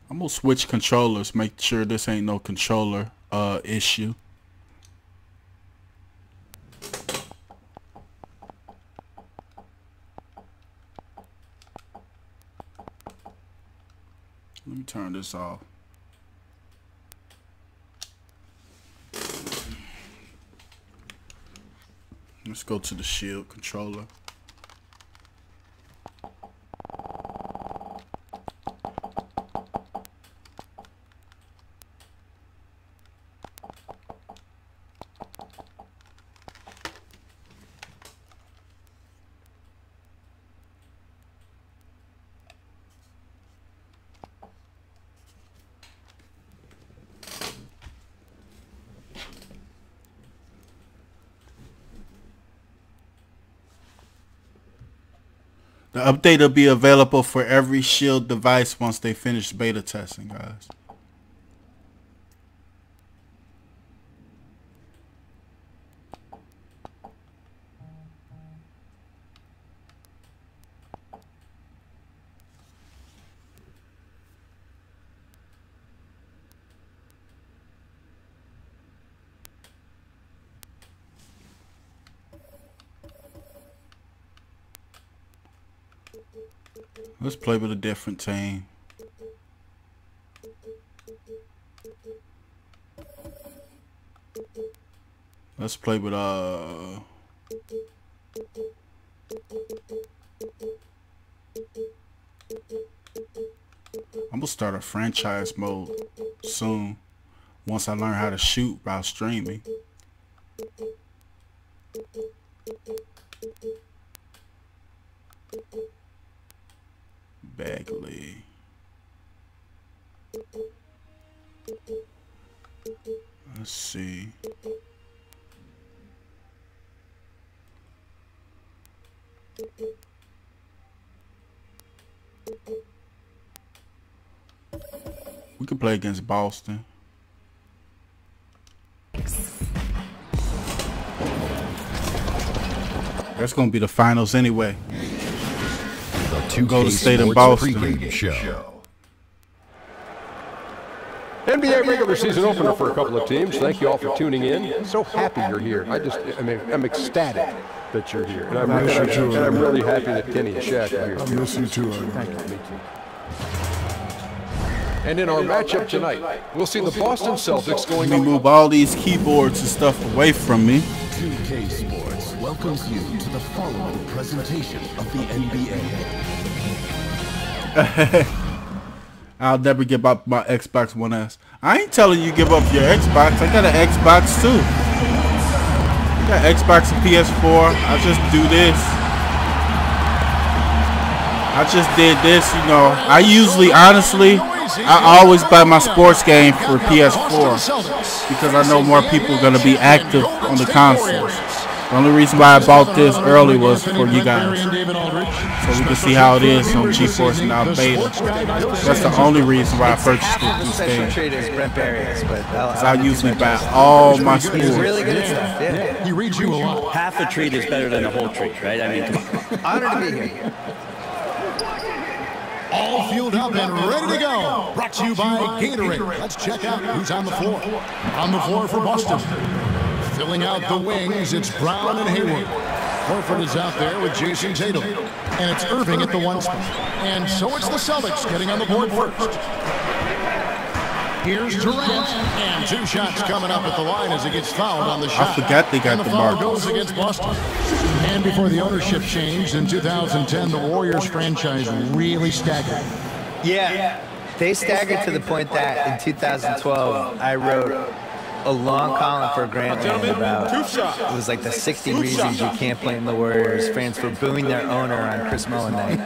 I'm gonna switch controllers, make sure this ain't no controller issue. Let me turn this off. Let's go to the Shield controller. The update will be available for every Shield device once they finish beta testing, guys. Let's play with a different team. Let's play with I'm gonna start a franchise mode soon once I learn how to shoot while streaming. Bagley. Let's see. We could play against Boston. That's gonna be the finals anyway. Golden State and Boston. Pregame show. NBA regular season opener for a couple of teams. Thank you all for tuning in. So happy you're here. I'm ecstatic that you're here. And I'm really happy that Kenny and Shaq are here. I miss you too. Thank you. Me too. And in our matchup tonight, we'll see the Boston Celtics going. Let me move all these keyboards and stuff away from me. 2K Sports welcomes you to the following presentation of the NBA. I'll never give up my Xbox One S. I ain't telling you give up your Xbox. I got an Xbox too. I got Xbox and PS4. I just do this. I just did this, you know. I usually, honestly, I always buy my sports game for PS4 because I know more people are going to be active on the consoles. The only reason why I bought this early was for you guys, so we can see how it is on GeForce Now Beta. That's the only reason why I purchased it through Steam. Because I usually buy all my sports. He's really good at stuff, yeah. He reads you a lot. Half a treat is better than a whole treat, right? I mean, come on. Honored to be here. All fueled up and ready to go. Brought to you by Gatorade. Let's check out who's on the floor. On the floor for Boston. Filling out the wings, it's Brown and Hayward. Horford is out there with Jason Tatum. And it's Irving at the 1 spot. And so it's the Celtics getting on the board first. Here's Durant, and 2 shots coming up at the line as he gets fouled on the shot. I forgot they got the foul goes against Boston. And before the ownership changed in 2010, the Warriors franchise really staggered. Yeah, they staggered to the point that in 2012, I wrote a long column for Grantland about, it was like the 60 reasons you can't blame the Warriors fans for booing their owner on Chris Mullin night.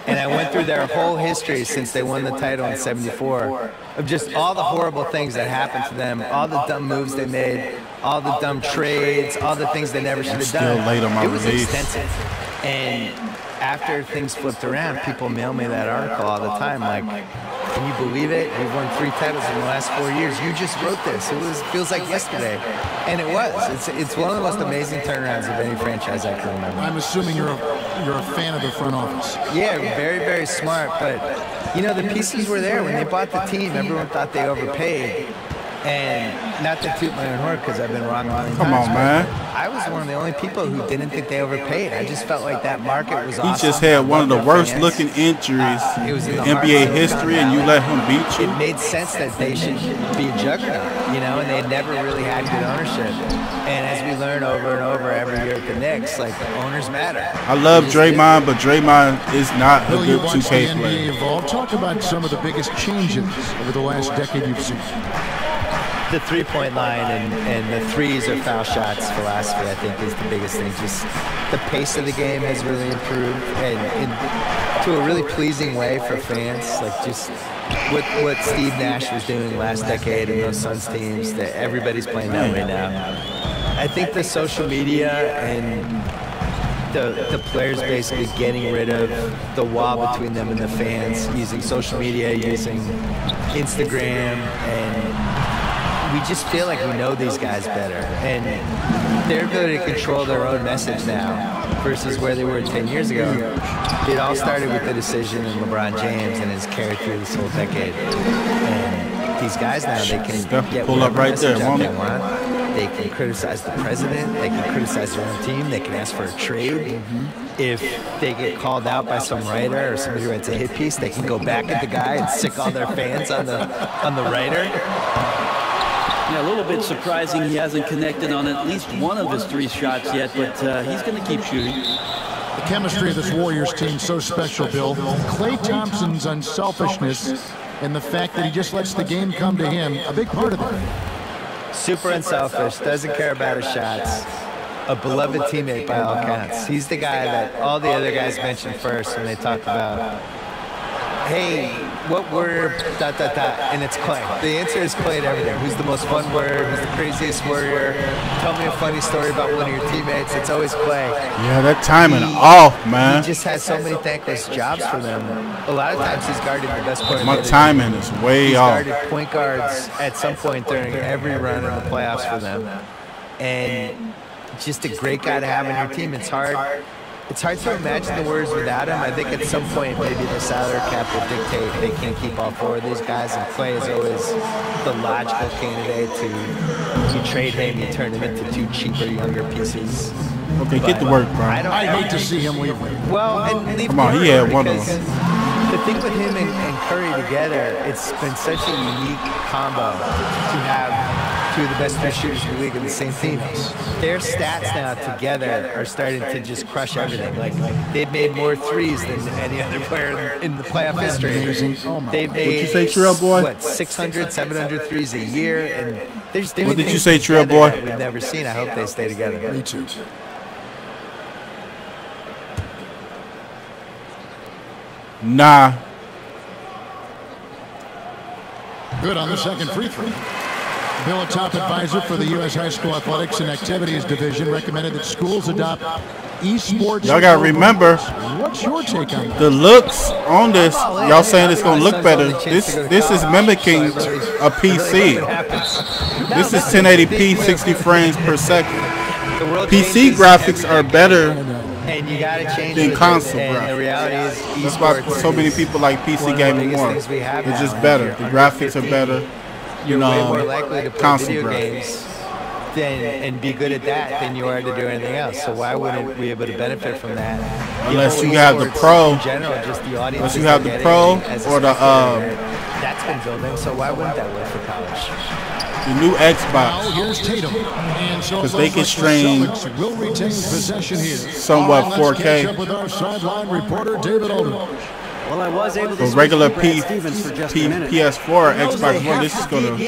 And I went through their whole history since they won the title in '74 of just all the horrible things that happened to them, all the dumb moves they made, all the dumb trades, all the things they never should have done. Still late on my release. It was extensive. And after things flipped around, people mail me that article all the time, like, can you believe it? We've won 3 titles in the last 4 years. You just wrote this. It feels like yesterday. And it was. It's one of the most amazing turnarounds of any franchise I can remember. I'm assuming you're a fan of the front office. Yeah, very, very smart. But, you know, the pieces were there. When they bought the team, everyone thought they overpaid. And not to toot my own horn because I've been wrong a million times. Come on, man. I was one of the only people who didn't think they overpaid. I just felt like that market was awesome. He just had one of the worst looking injuries in NBA history, and you let him beat you. It made sense that they should be a juggernaut, you know, and they had never really had good ownership. And as we learn over and over every year at the Knicks, like, owners matter. I love Draymond, but Draymond is not a good 2K player. Talk about some of the biggest changes over the last decade you've seen. The three-point line and the threes or foul shots philosophy, I think, is the biggest thing. Just the pace of the game has really improved, and to a really pleasing way for fans. Like, just what Steve Nash was doing last decade in those Suns teams, that everybody's playing that way now. I think the social media and the players basically getting rid of the wall between them and the fans, using social media, using Instagram, and we just feel like we know these guys better, and their ability to control their own message now versus where they were 10 years ago. It all started with the decision in LeBron James and has carried through this whole decade. And these guys now, they can get pull up right there, they want. They can criticize the president. They can criticize their own team. They can ask for a trade. If they get called out by some writer or somebody who writes a hit piece, they can go back at the guy and sick all their fans on the writer. Yeah, a little bit surprising he hasn't connected on at least one of his 3 shots yet, but he's going to keep shooting. The chemistry of this Warriors team so special, Bill. Klay Thompson's unselfishness and the fact that he just lets the game come to him, a big part of it. Super unselfish, doesn't care about his shots. A beloved teammate by all accounts. He's the guy that all the other guys mentioned first when they talk about, hey, what word, ... and it's Klay. The answer is Klay to everything. Who's the most fun word? Who's the craziest warrior? Tell me a funny story about one of your teammates. It's always Klay. Yeah, that timing off, man. He just has so many thankless jobs for them. A lot of times he's guarded the best player. My timing is way off. He's guarded point guards at some point during every run in the playoffs for them. And just a great guy to have on your team. It's hard to imagine the Warriors without him. I think at some point maybe the salary cap will dictate they can't keep all 4 of these guys, and Klay is always the logical candidate to, you trade him, you turn him into 2 cheaper, younger pieces. Okay, get to work, bro. I hate to see him leave. Well, and leave come on, he had one of them. The thing with him and Curry together, it's been such a unique combo to have 2 of the best 3 shooters in the league in the same team. Their stats now together are starting to just crush everything. Like, they've made more threes than any other player in the playoff history. They've made, what you say, Trill Boy? What, 600, 700 threes a year, and they're just doing what did you things say, Trill Boy? that we've never seen. I hope they stay together. Me too. Nah. Good on the second free throw. Bill, a top advisor for the U.S. High School Athletics and Activities Division, recommended that schools adopt esports. Y'all gotta remember, what's your take on the looks on this? Y'all saying it's gonna look better. This is mimicking a PC. This is 1080p, 60 frames per second. PC graphics are better and you gotta change than console and graphics. The reality is, that's why so many people like PC gaming more. It's just better. The graphics are better. You're way more likely to play console video graphics. games and be good at that than you are to do anything else. So why wouldn't we be able to benefit from that? Unless you have the Pro, in general, just the audience. unless you have the Pro or the that's been building. So why wouldn't that work for college? The new Xbox, because they can stream somewhat 4K. Well, I was able to The regular Stevens for just a minute. PS4, Xbox One, this is going to look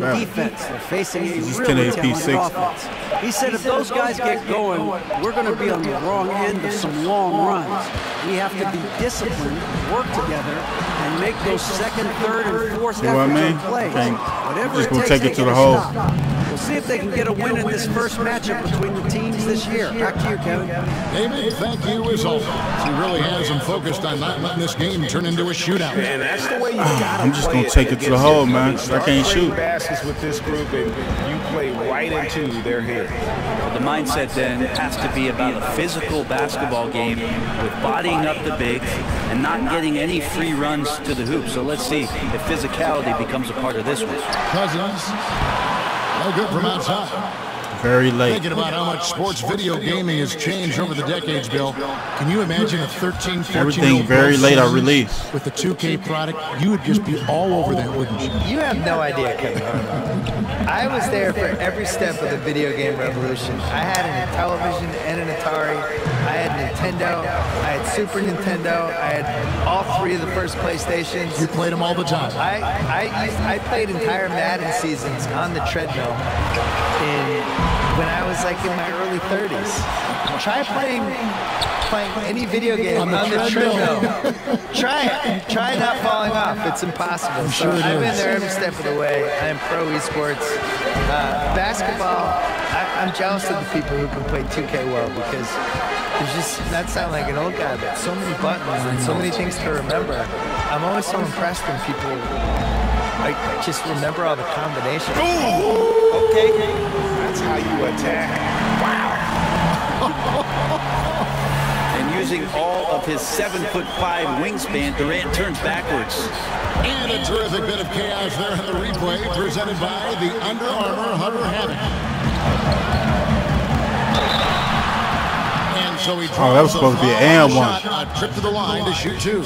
better. Defense. They're facing a This is really 1080p talented offense. He said if those guys get going, we're going to be on the wrong end of some long runs. We have to be disciplined, work together, and make those second, third, and fourth See what I mean? plays. Whatever Just it gonna takes take it to get the a hole. shot. We'll see if they can get a win in this first matchup between the teams this year. Back to you, Kevin. David, thank you as always. He really has them focused on not letting this game turn into a shootout. And that's the way you gotta I'm just play going to take it to the hole, man. I can't shoot. Baskets with this group, and you play right into their head. The mindset then has to be about a physical basketball game with bodying up the bigs and not getting any free runs to the hoop. So let's see if physicality becomes a part of this one. Cousins, no good from outside. Very late. Thinking about how much sports video gaming has changed over the decades, Bill. Can you imagine a 13, 14-year-old Everything very late on release. with the 2K product? You would just be all over that, wouldn't you? You have no idea, Kevin. I was there for every step of the video game revolution. I had a television and an Atari. I had Nintendo. I had Super Nintendo. I had all three of the first PlayStations. You played them all the time. I played entire Madden seasons on the treadmill when I was like in my early 30s. Try playing any video game on the treadmill. Try it. Try not falling off. It's impossible. So I've been there every step of the way. I am pro esports. Basketball, I'm jealous of the people who can play 2K well because there's just, not sound like an old guy, but so many buttons and so many things to remember. I'm always so impressed when people just remember all the combinations. Ooh. Okay. That's how you attack. Wow. And using all of his 7'5" wingspan, Durant turns backwards. And a terrific bit of chaos there in the replay presented by the Under Armour Hover Hammock. And so he that was supposed to be an and one. A trip to the line to shoot two.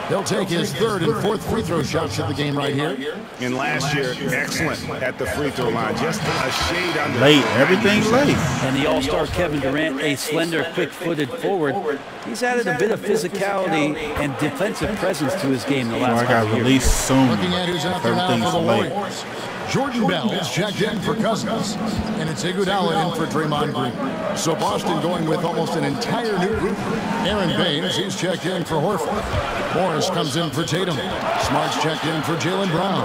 He'll take his third and fourth free throw shots of the game right here. And last year, excellent at the free throw line. Just a shade under. Late. Everything's late. And the all-star Kevin Durant, a slender, quick-footed forward. He's added a bit of physicality and defensive presence to his game the last I got released soon. Looking at who's out there now for the Warriors. Jordan Bell is checked in for Cousins, and it's Iguodala in for Draymond Green. So Boston going with almost an entire new group. Aaron Baines, he's checked in for Horford. Morris comes in for Tatum. Smart's checked in for Jaylen Brown.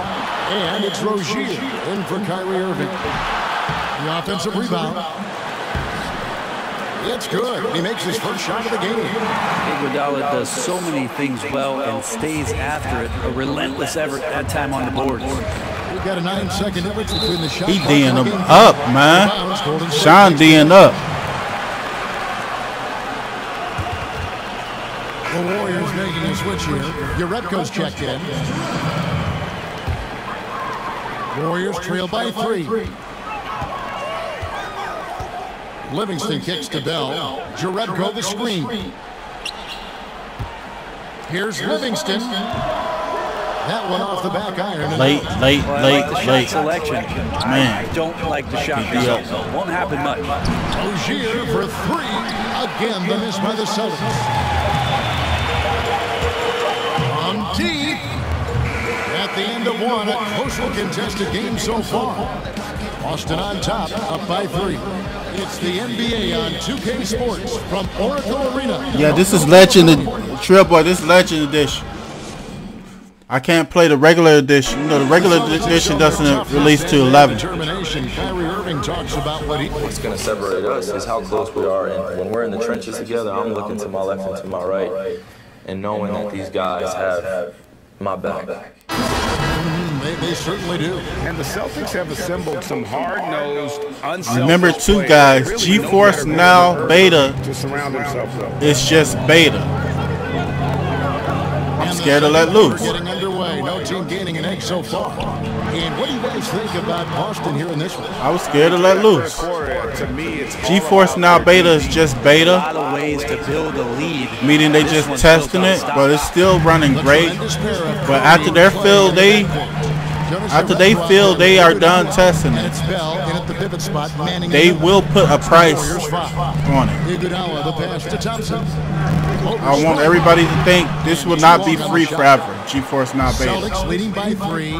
And it's Rozier in for Kyrie Irving. The offensive rebound. It's good. He makes his first shot of the game. Iguodala does so many things well and stays after it. A relentless effort that time on the boards. We've got a 9-second difference between the shot. He D'ing them up, man. Sean D'ing up. The Warriors making a switch here. Urebko's checked in. Warriors trail by 3. Livingston kicks to Bell. Urebko the screen. Here's Livingston. That one off the back iron. Late. Selection. Man. I don't like the shot result. Won't happen much. Rozier for 3. Again, the miss by the Celtics. On deep. At the end of one, a closely contested game so far. Boston on top, up by 3. It's the NBA on 2K Sports from Oracle Arena. Yeah, this is Legend, Trail Boy, this is Legend Edition. I can't play the regular edition. You know, the regular edition doesn't release to 11. What's going to separate us is how close we are. And when we're in the trenches together, I'm looking to my left and to my right and knowing that these guys have my back. They certainly do. And the Celtics have assembled some hard-nosed, unselfish Remember, too, guys, GeForce Now Beta is just beta. I'm scared to let loose. Getting underway. No team gaining an edge so far. And what do you guys think about Boston here in this one? I was scared to let loose. GeForce Now Beta is just beta. A lot of ways to build a lead. Meaning they just testing it, but it's still running great. But after they feel they are done testing it, they will put a price on it. I want everybody to think this will not be free forever. GeForce Now Beta. Celtics leading by 3.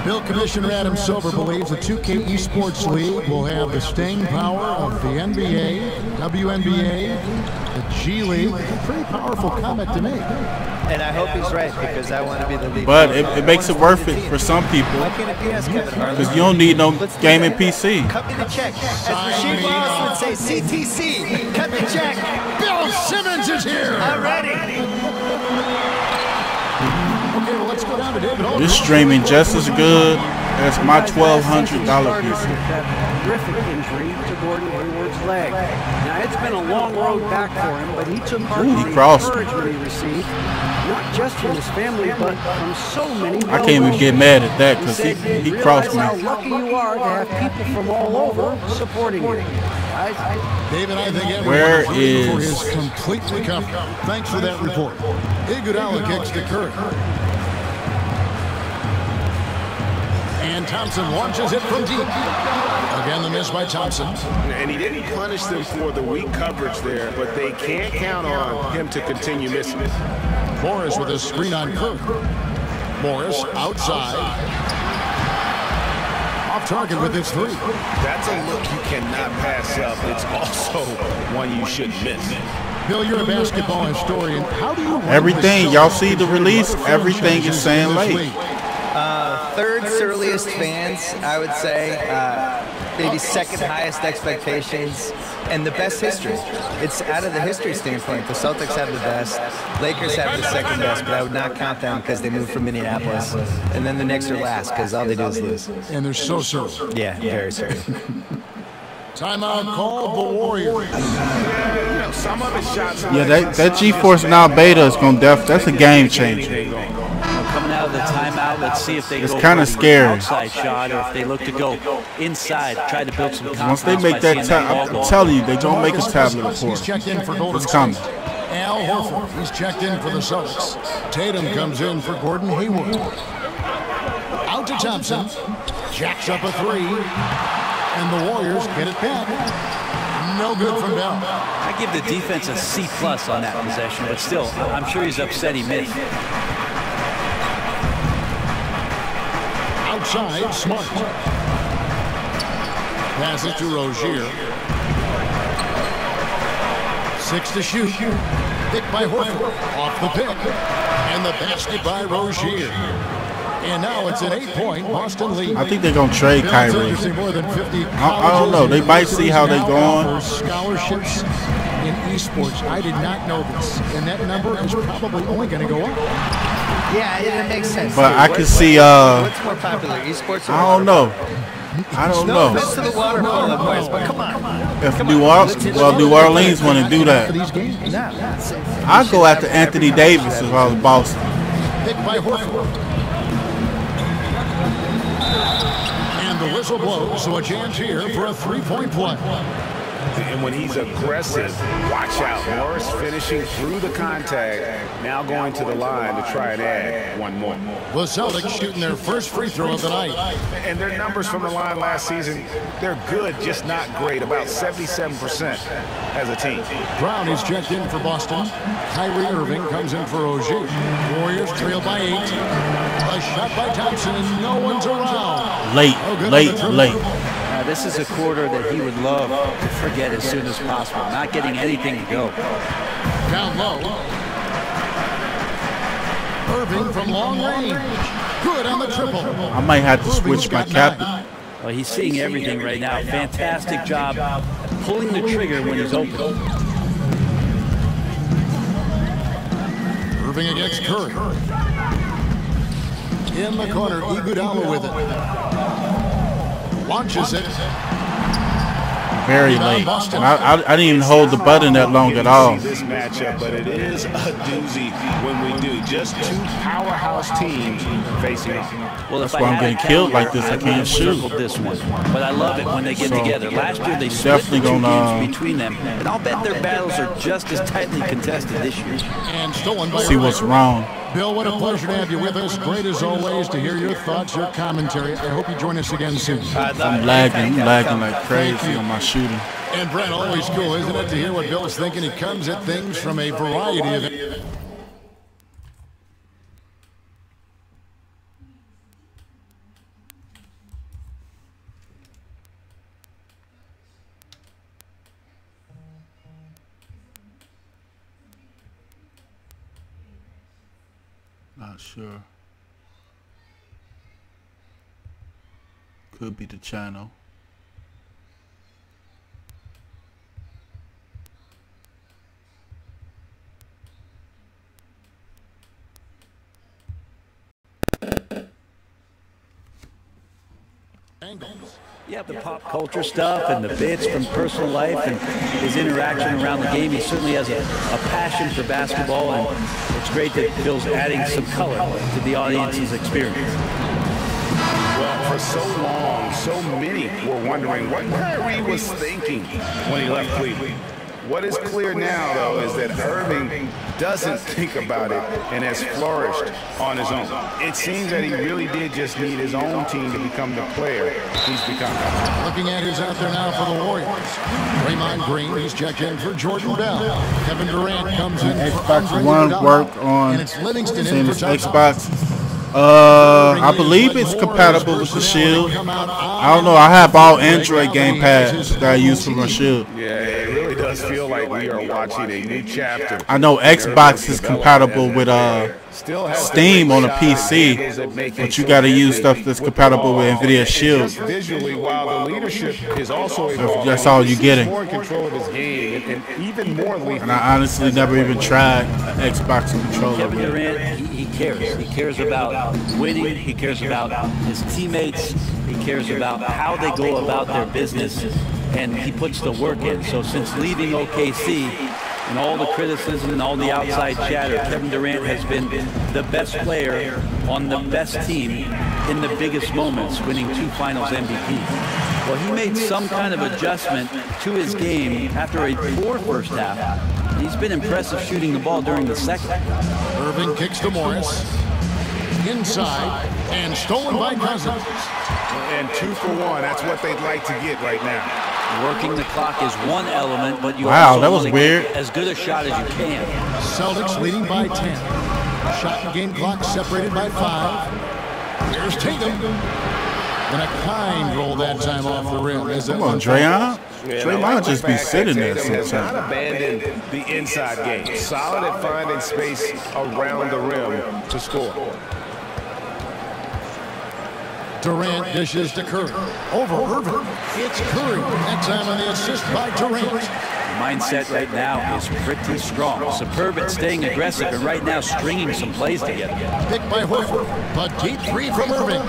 Bill Commissioner Adam Silver believes the 2K Esports League will have the staying power of the NBA, WNBA, the G League. A pretty powerful comment to make. And I hope he's right, because I want to be the league. But it makes it worth it for some people. Because you don't need no gaming PC. Cut me the check. As Rasheed Wallace would say, CTC. Cut the check. Bill Simmons is here. I'm ready. Okay, well, let's go down to David. This streaming just as good as my $1,200 PC. Horrific injury to Gordon Hayward's leg. Now, it's been a long road back for him, but he took heart from the encouragement he received, not just from his family, but from so many. I can't even get mad at that because he crossed me. How lucky you are to have people from all over supporting you. David, I think where for his complete recovery. Thanks for that report. Iguodala kicks to Curry. And Thompson launches it from deep. Again, the miss by Thompson. And he didn't punish them for the weak coverage there, but they can't count on him to continue missing. Morris with a screen on Curry. Morris outside. Off target with his 3. That's a look you cannot pass up. It's also one you shouldn't miss. Bill, you're a basketball historian. How do you everything y'all see the release? Everything is saying late. Third earliest fans, I would say. Maybe second highest expectations, and the best history. It's out of the history standpoint. The Celtics have the best. Lakers have the second best, but I would not count them because they moved from Minneapolis. And then the Knicks are last because all they do is lose. And they're so certain. Yeah, very certain. Timeout called the Warriors. Some of the shots. Yeah, that GeForce Now Beta is going to that's a game changer. Coming out of the timeout, let's see if they it's go kind of scary. Outside shot, or if they look to go inside, try to build some confidence. Once they make that, I'm telling you, they're going to make a tablet of course. It's coming. Al Horford, he's checked in for the Celtics. Tatum comes in for Gordon Hayward. Out to Thompson. Jacks up a 3. And the Warriors get it back. No good from Bell. I give the defense a C+ on that possession, but still, I'm sure he's upset he missed. Outside, Smart. Passes to Rozier. 6 to shoot. Pick by Horford. Off the pick. And the basket by Rozier. And now it's an 8-point Boston lead. I think they're going to trade Kyrie. More than 50 I don't know. They might see how they're going. Scholarships in esports. I did not know this. And that number is probably only going to go up. Yeah, it makes sense. But I can see. What's more popular, esports or I don't know. I don't know. No offense to the water polo boys, but come on. If New Orleans want to do that, I'll go after Anthony Davis if I was Boston. Pick by Horford. And the whistle blows, so a chance here for a 3-point play. And when he's aggressive, watch out. Morris finishing through the contact, now going to the line to try and add one more. The Celtics shooting their first free throw of the night. And their numbers from the line last season, they're good, just not great, about 77% as a team. Brown is checked in for Boston. Kyrie Irving comes in for Ogier. Warriors trail by 8. A shot by Thompson, and no one's around. Late. This is a quarter that he would love to forget as soon as possible. Not getting anything to go. Down low. Irving from long range. Good on the triple. I might have to switch my captain. Well, he's seeing everything right now. Fantastic job pulling the trigger when he's open. Irving against Curry. In the corner, Iguodala with it. Launches it. Very late. I didn't even hold the button that long at all. This matchup, but it is a doozy when we do. Just two powerhouse teams facing off. Well, that's why I'm getting killed like this. I can't shoot. This one, but I love it when they get together. Last year they split definitely the two gonna games between them, and I'll bet their battles are just as tightly contested this year. And stolen by see what's wrong. Bill, what a pleasure to have you with us. Great as always to hear your thoughts, your commentary. I hope you join us again soon. I'm lagging like crazy on my shooting. And Brent, always cool, isn't it, to hear what Bill's thinking? He comes at things from a variety of... Not sure. Could be the channel. Yeah, the pop culture stuff and the bits from personal life and his interaction around the game. He certainly has a passion for basketball, and it's great that Bill's adding some color to the audience's experience. Well, for so long, so many were wondering what Kyrie was thinking when he left Cleveland. What is clear now, though, is that Irving doesn't think about it and has flourished on his own. It seems that he really did just need his own team to become the player he's become. Looking at who's out there now for the Warriors. Draymond Green, he's checked in for Jordan Bell. Kevin Durant comes in for Xbox One work on and it's Livingston same in as for Xbox. I believe it's compatible with the Shield. I don't know. I have all Android game pads that I use for my Shield. Yeah, it really does feel like we are watching a new chapter. I know Xbox is compatible with Steam on a PC, but you got to use stuff that's compatible with Nvidia Shield. Visually, while the leadership is also So that's all you're getting. more in control of his game and even more lethal. And I honestly never even tried Xbox controller. Kevin Durant, he cares. He cares about winning. He cares about his teammates. He cares about how they go about their business, and he puts the work in. So since leaving OKC and all the criticism and all the outside chatter, Kevin Durant has been the best player on the best team in the biggest moments, winning 2 Finals MVPs. Well, he made some kind of adjustment to his game after a poor first half. He's been impressive shooting the ball during the second. Irving kicks to Morris. Inside and stolen by Cousins. And 2 for 1. That's what they'd like to get right now. Working the clock is one element, but you Wow, also that was want to weird. get as good a shot as you can. Celtics leading by 10. Shot and game clock separated by 5. Here's Tatum. And a kind roll that time off the rim. Come on, Draymond. Draymond just be sitting there Has not sometimes. abandoned the inside game. Solid at finding space around the rim to score. Durant dishes to Curry. Over Irving. It's Curry. That time on the assist by Durant. Mindset right now is pretty strong. Superb at staying aggressive, and right now stringing some plays together. Picked by Horford. A deep 3 from Irving.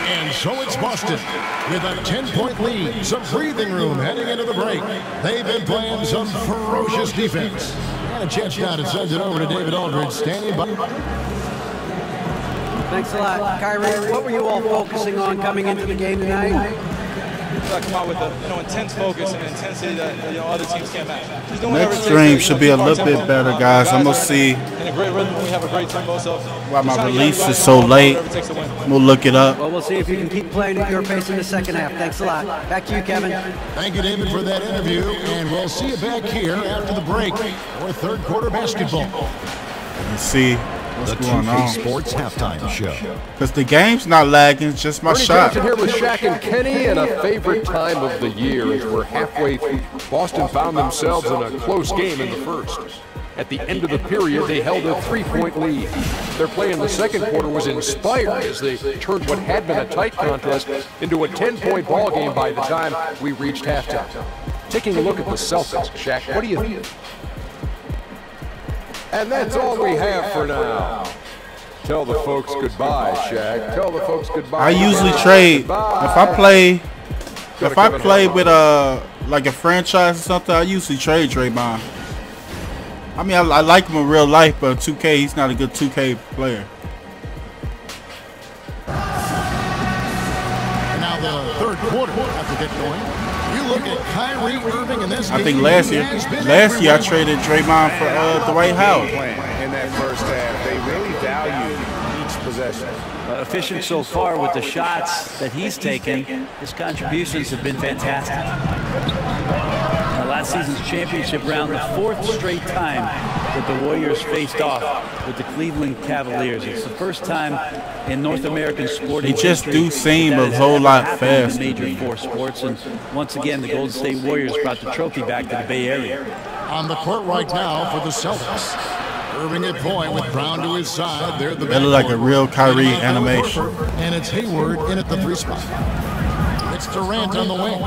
And so it's Boston with a 10-point lead. Some breathing room heading into the break. They've been playing some ferocious defense. And a chance now to send it over to David Aldridge, standing by. Thanks a lot. Kyrie, what were you all focusing on coming into the game tonight? Come out with a intense focus and intensity that other teams can't match. Next stream should be a little bit better, guys. I'm gonna see in a great rhythm. We have a great tempo, so why my release is so late. We'll look it up. Well, we'll see if you can keep playing at your pace in the second half. Thanks a lot. Back to you, Kevin. Thank you, David, for that interview. And we'll see you back here after the break for third quarter basketball. Let's see what's going on. Sports Halftime Show. Because the game's not lagging, it's just my Bernie shot. Johnson here with Shaq and Kenny, and a favorite time of the year as we're halfway through. Boston found themselves in a close game in the first. At the end of the period, they held a 3-point lead. Their play in the second quarter was inspired as they turned what had been a tight contest into a 10-point ball game by the time we reached halftime. Taking a look at the Celtics, Shaq, what do you think? And that's all we have for now. Tell the folks goodbye, Shaq. Tell the folks goodbye. I usually trade. If I play with like a franchise or something, I usually trade Draymond. I mean, I like him in real life, but 2K, he's not a good 2K player. And now the third quarter has to get going. You look at Kyrie Irving in this I think last year I traded Draymond for Dwight Howard. In that first half, they really value each possession. Efficient so far with the shots that he's taken. His contributions have been fantastic. Last season's championship round, the fourth straight time that the Warriors faced off with the Cleveland Cavaliers. It's the first time in North American sporting He just history do seem that a has whole ever lot happened in faster. the Major Four sports, and once again, the Golden State Warriors brought the trophy back to the Bay Area. On the court right now for the Celtics. Irving at point with Brown to his side. They're the That look like a real Kyrie animation. And it's Hayward in at the 3 spot. It's Durant on the wing.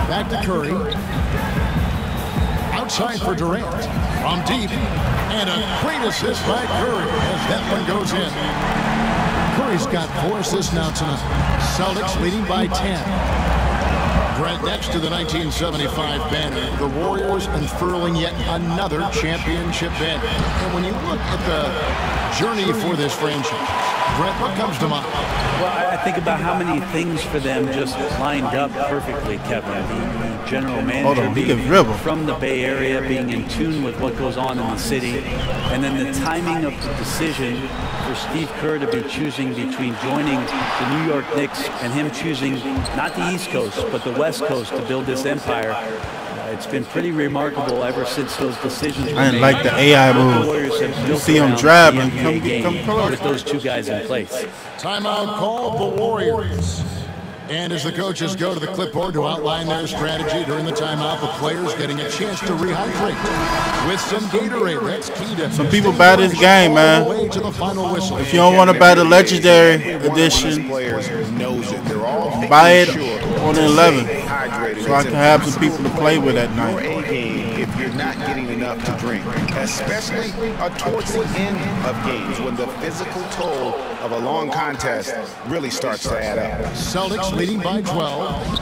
Back to Curry. Outside for Durant. From deep. And a great assist by Curry as that one goes in. Curry's got 4 assists now tonight. Celtics leading by 10. Right next to the 1975 banner, the Warriors unfurling yet another championship banner. And when you look at the journey for this franchise, Brett, what comes to mind? Well, I think about how many things for them just lined up perfectly, Kevin. The general manager being from the Bay Area, being in tune with what goes on in the city, and then the timing of the decision for Steve Kerr to be choosing between joining the New York Knicks and him choosing not the East Coast, but the West Coast to build this empire. It's been pretty remarkable ever since those decisions were I didn't made. like the AI move. The Warriors have You built see him around driving. the NBA Come game close. with those two guys in place. Timeout called the Warriors. And as the coaches go to the clipboard to outline their strategy during the timeout, the players getting a chance to rehydrate with some Gatorade. That's key to Some people buy this game, man. to the final whistle. If you don't want to buy the Legendary Edition, buy it on the 11th so I can have some people to play with at night. If you're not getting enough to drink, especially towards the end of games when the physical toll of a long contest really starts to add up. Celtics leading by 12.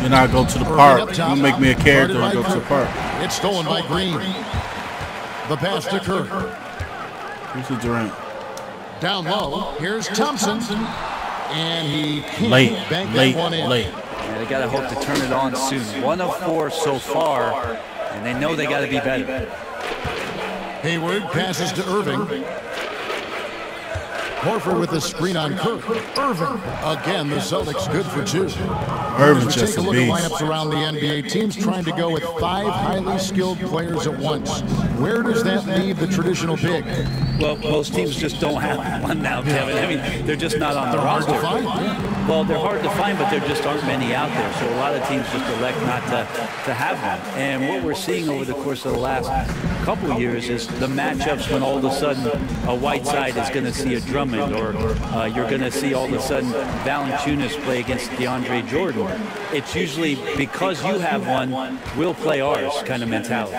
Then I go to the park. You'll make me a character and go to the park. It's stolen by Green. The pass to Kerr. Here's the Durant. Down low. Here's Thompson. And he can't bank Late. that one in. Yeah, they got to hope to turn it on soon. 1 of 4 so far, and they know they got to be better. Hayward passes to Irving. Horford with the screen on Kirk. Irving. Again, the Celtics good for 2. Irving's As we just take a a look at beast. lineups around the NBA, teams trying to go with 5 highly skilled players at once. Where does that leave the traditional big? Well, most teams just don't have one now, Kevin. I mean, they're just not on the They're hard roster. to find. Well, they're hard to find, but there just aren't many out there. So a lot of teams just elect not to have one. And what we're seeing over the course of the last couple of years is the matchups when all of a sudden a Whiteside is going to see a Drummond, or you're going to see all of a sudden Valanciunas play against DeAndre Jordan. It's usually because you have one, we'll play ours kind of mentality.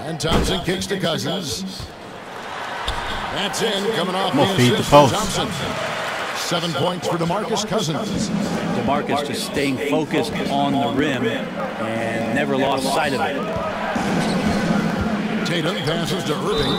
And Thompson kicks to Cousins. That's in, coming off I'm the gonna feed the assist from post. Thompson. 7 points for DeMarcus Cousins. DeMarcus just staying focused on the rim and never lost sight of it. Tatum passes to Irving.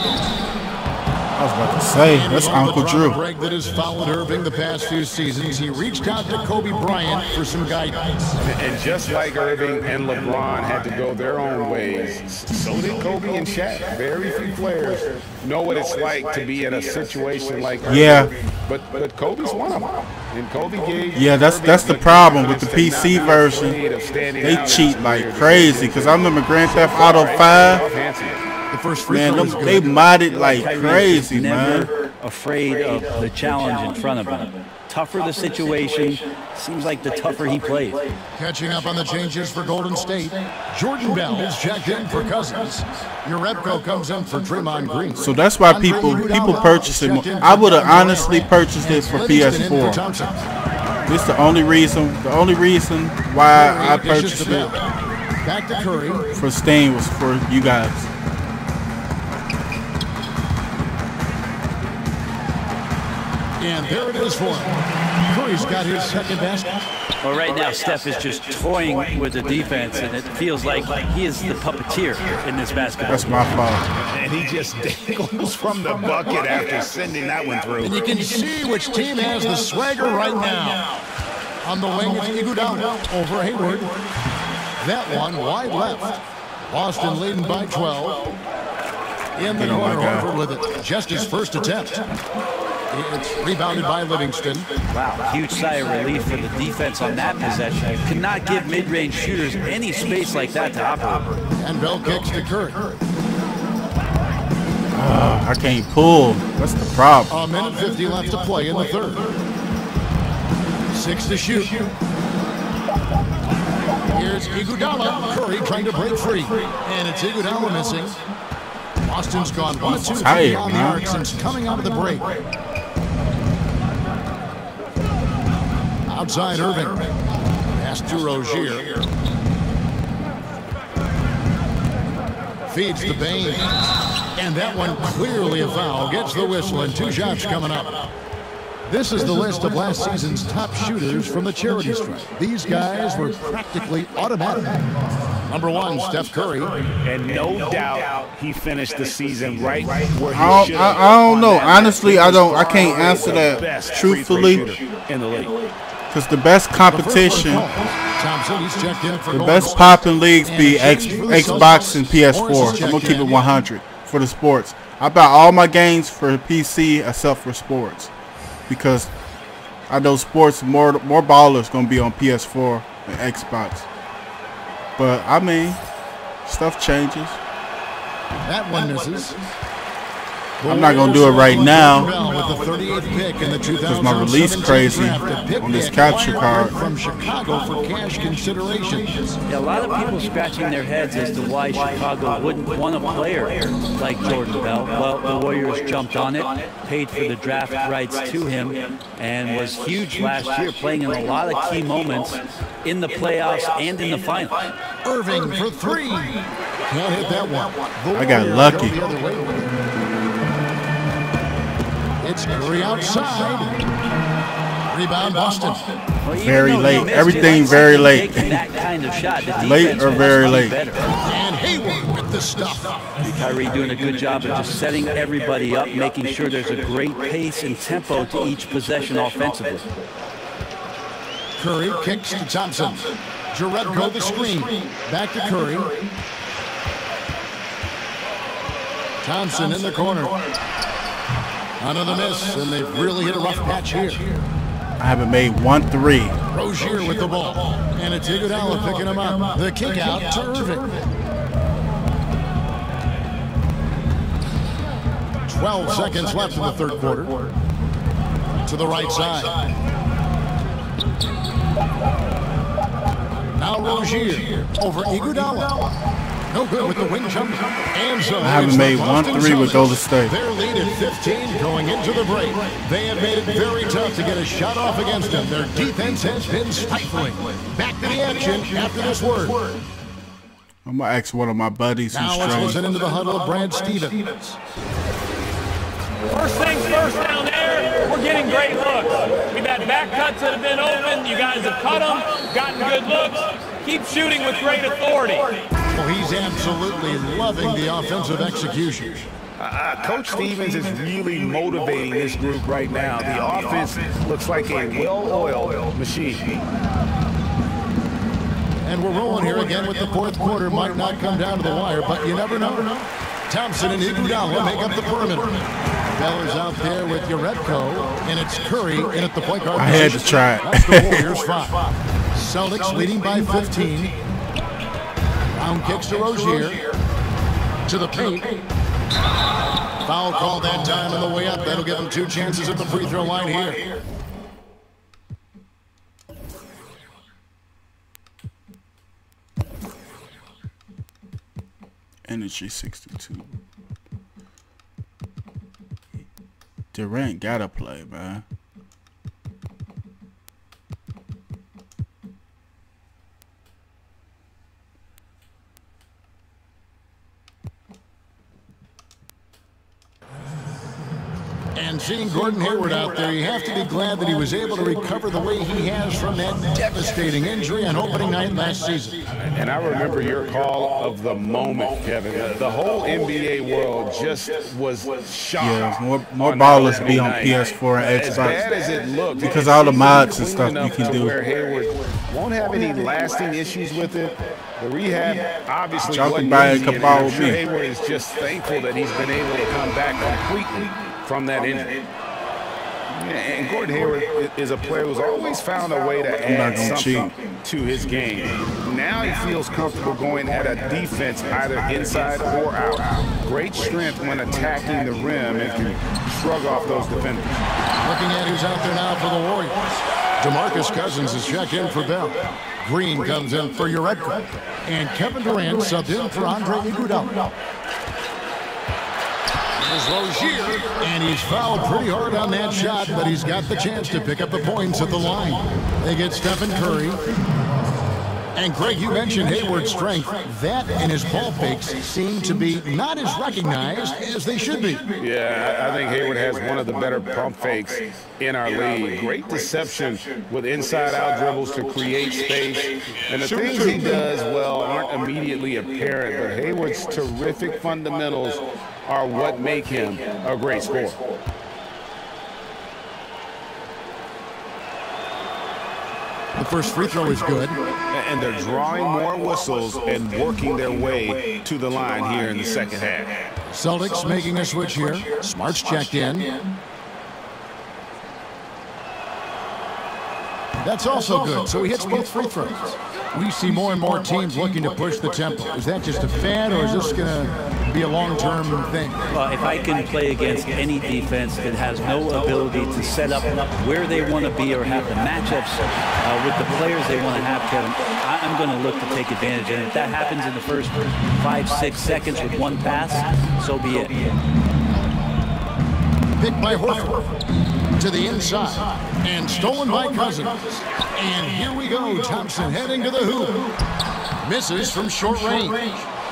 I was about to say, that's Uncle Drew. Greg that has followed Irving the past few seasons. He reached out to Kobe Bryant for some guidance. And just like Irving and LeBron had to go their own ways, so did Kobe and Shaq. Very few players know what it's like to be in a situation like Irving. Yeah. But Kobe's one of them. And Kobe gave Yeah, that's the problem with the PC version. They cheat like crazy. Because I remember Grand Theft Auto 5. The first Man, they modded like crazy, man. Never afraid of the challenge in front of him. tougher the situation, seems like the tougher he plays. Catching up on the changes for Golden State, Jordan Bell is checked in for Cousins. Urebko comes in for Draymond Green. So that's why people purchase it. I would have honestly purchased it for PS4. This is the only reason why I purchased it. Back to Curry. For Steam was for you guys. And there it is for him. Curry's got his second basket. Well, right now, Steph is just toying with the defense, and it feels like he is the puppeteer in this basketball. That's my fault. And he just dangles from the bucket after sending that one through. And you can see which team has the swagger right now. On the wing, it's Iguodala over Hayward. That one wide left. Boston leading by 12. In the corner, Horford with it. Just his first attempt. It's rebounded by Livingston. Wow, huge sigh of relief for the defense on that possession. You cannot give mid-range shooters any space like that to operate. And Bell kicks to Curry. I can't pull. That's the problem. A minute 50 left to play in the third. 6 to shoot. Here's Iguodala. Curry trying to break free. And it's Iguodala missing. Boston's gone 1-2 on the arc since coming out of the break. Outside Irving. Pass to Rozier. Feeds the Bain. And that one clearly a foul. Gets the whistle and 2 shots coming up. This is the list of last season's top shooters from the charity stripe. These guys were practically automatic. Number 1, Steph Curry. And no doubt he finished the season right where he should have. I don't know. Honestly, I can't answer that truthfully. In the league. Because the best competition, the best popping leagues be Xbox and PS4. I'm going to keep it 100 for the sports. I buy all my games for PC except for sports. Because I know sports, more ballers going to be on PS4 and Xbox. But, I mean, stuff changes. That one misses. I'm not going to do it right now because my release crazy on this capture card. From Chicago for cash considerations. Yeah, a lot of people scratching their heads as to why Chicago wouldn't want a player like Jordan Bell. Well, the Warriors jumped on it, paid for the draft rights to him, and was huge last year, playing in a lot of key moments in the playoffs and in the finals. Irving for 3. Can't hit that one. I got lucky. It's Curry outside. Rebound Boston. Very late. Everything very late. That kind of shot. Late or very late. And Hayward with the stuff. Kyrie doing a good job of just setting everybody up, making sure there's a great pace and tempo to each possession offensively. Curry kicks to Thompson. Jaredko the screen. Back to Curry. Thompson in the corner. Another miss, and they've really hit a rough patch here. I haven't made 1-3. Rozier with the ball. And it's Iguodala picking him up. The kick out to Irving. 12 seconds left in the third quarter. To the right side. Now Rozier over Iguodala. No good with the wing jump. And so I haven't made 1-3 with Golden State. Their lead at 15 going into the break. They have made it very tough to get a shot off against them. Their defense has been stifling. Back to the action after this word. I'm going to ask one of my buddies who's now let's listen into the huddle of Brad Stevens. First things first down there, we're getting great looks. We've had back cuts that have been open. You guys have cut them, gotten good looks. Keep shooting with great authority. Well, he's absolutely loving the offensive execution. Coach Stevens is really motivating this group right now. The offense looks like a well-oiled machine. And we're rolling here again with the fourth quarter. Might not come down to the wire, but you never know. Thompson and Iguodala make up the perimeter. Beller's out there with Urebko, and it's Curry in at the point guard. I had to try it. That's the Warriors 5. Celtics leading by 15. Brown kicks to Rozier. To the paint. Foul call that time on the way up. That'll give him 2 chances at the free throw line here. Energy 62. Durant gotta play, man. And seeing Gordon Hayward out there, you have to be glad that he was able to recover the way he has from that devastating injury on opening night last season. And I remember your call of the moment, Kevin. The whole NBA world just was shocked. Yeah, more ballers be on PS4 and Xbox. As bad as it looked, because all the mods and stuff you can do. Where Hayward won't have any lasting issues with it. The rehab obviously wasn't easy, and I'm sure Hayward is just thankful that he's been able to come back completely from that injury. Yeah, and Gordon Hayward is a player who's always found a way to add something to his game. Now he feels comfortable going at a defense either inside or out. Great strength when attacking the rim and can shrug off those defenders. Looking at who's out there now for the Warriors. DeMarcus Cousins is checked in for Bell. Green comes in for Uredka. And Kevin Durant subbed in for Andre Iguodala. Here's Rozier, and he's fouled pretty hard on that shot, but he's got the chance to pick up the points at the line. They get Stephen Curry. And Greg, you mentioned Hayward's strength. That and his ball fakes seem to be not as recognized as they should be. Yeah, I think Hayward has one of the better pump fakes in our league. Great deception with inside-out dribbles to create space. And the things he does well aren't immediately apparent, but Hayward's terrific fundamentals are what make him a great scorer. The first free throw is good. And they're drawing more whistles and working their way to the line here in the second half. Celtics making a switch here. Smart's checked in. That's also good. So he hits both free throws. We see more and more teams looking to push the tempo. Is that just a fad, or is this going to be a long-term thing? Well, if I can play against any defense that has no ability to set up where they want to be or have the matchups with the players they want to have, Kevin, I'm going to look to take advantage. And if that happens in the first 5-6 seconds with one pass, so be it. Picked by Horford to the inside and stolen by Cousins. And here we go. Thompson heading to the hoop. Misses from short range.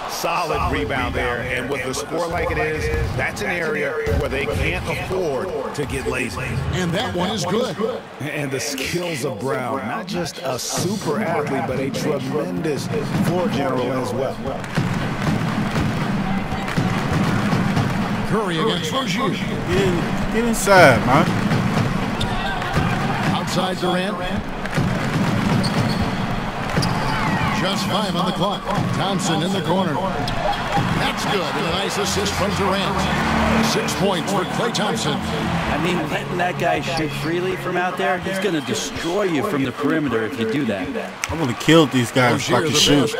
Solid rebound there, and with the score like it is, that's an area where they can't afford to get lazy. And that one is good. And the skills of Brown, not just a super athlete, but a tremendous floor general as well. Curry against Rozier. Get inside, man. Outside Durant. Just 5 on the clock. Thompson in the corner. That's good. And a nice assist from Durant. 6 points for Klay Thompson. I mean, letting that guy shoot freely from out there, he's going to destroy you from the perimeter if you do that. I'm going to kill these guys if I can shoot.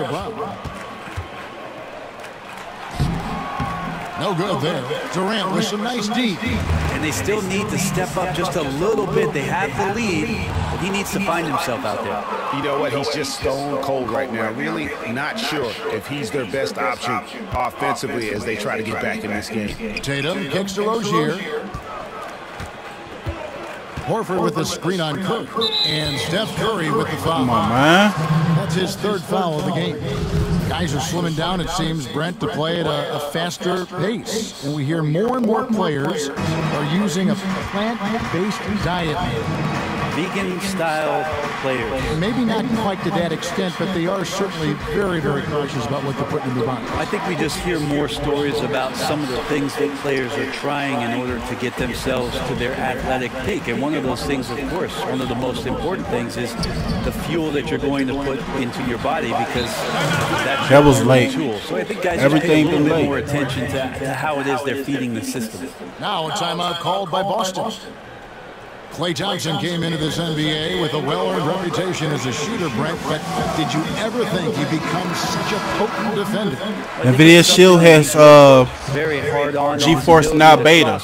No good there. Durant with some nice deep. And they still need to step up just a little bit. They have the lead, but he needs to find himself out there. You know what? He's just stone cold right now. Really not sure if he's their best option offensively as they try to get back in this game. Tatum kicks to Rozier. Horford with the screen on Curry. And Steph Curry with the foul. Come on, man. That's his third foul of the game. Guys are slimming down, it seems, Brent, to play at a faster pace. And we hear more and more players are using a plant-based diet. Vegan-style players. Maybe not quite to that extent, but they are certainly very, very cautious about what they're putting in their body. I think we just hear more stories about some of the things that players are trying in order to get themselves to their athletic peak. And one of those things, of course, one of the most important things is the fuel that you're going to put into your body, because that was late. Tool. So I think guys just pay a little bit more attention to how it is they're feeding the system. Now a timeout called by Boston. Klay Thompson came into this NBA with a well-earned reputation as a shooter, Brent, but did you ever think he'd become such a potent defender? Nvidia Shield has GeForce now beta.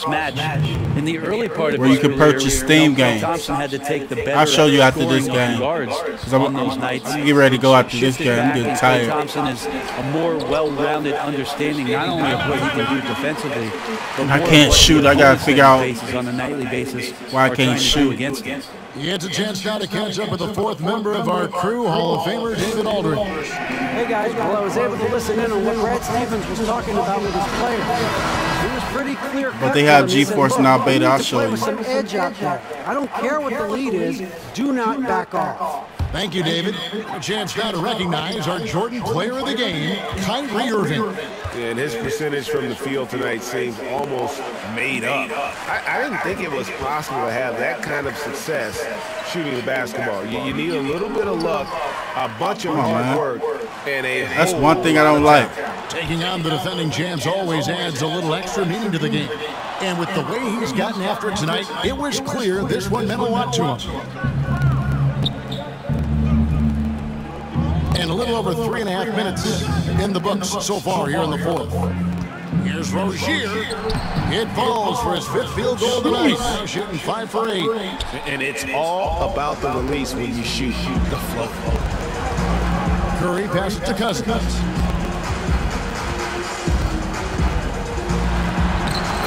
In the early part of where you can purchase Steam games. Thompson had to take the better I'll show you after this game. On those nights. I'm getting ready to go after this game. I'm getting tired. Thompson is a more well-rounded understanding not only of what he can do defensively, but I can't shoot. I gotta figure out on a nightly basis why I can't shoot against him. He gets a chance now to catch up with the fourth member of our crew, Hall of Famer David Aldridge. Hey guys, well, I was able to listen in on what Brad Stevens was talking about with his players. He was pretty clear cut. But they have GeForce now beta. I'll show you. With some edge out there. I don't care what the lead is. Do not back off. Thank you, David. A chance now to recognize our Jordan player of the game, Kyrie Irving. And his percentage from the field tonight seems almost made up. I didn't think it was possible to have that kind of success shooting the basketball. You need a little bit of luck, a bunch of hard work, and a That's one thing I don't like. Taking on the defending champs always adds a little extra meaning to the game. And with the way he's gotten after it tonight, it was clear this one meant a lot to him. And a little over 3.5 minutes in the books so far here in the fourth. Here's Rozier. It falls for his 5th field goal tonight. Now shooting 5 for 8. And it's all about the release when you shoot the flow. Curry passes to Cousins.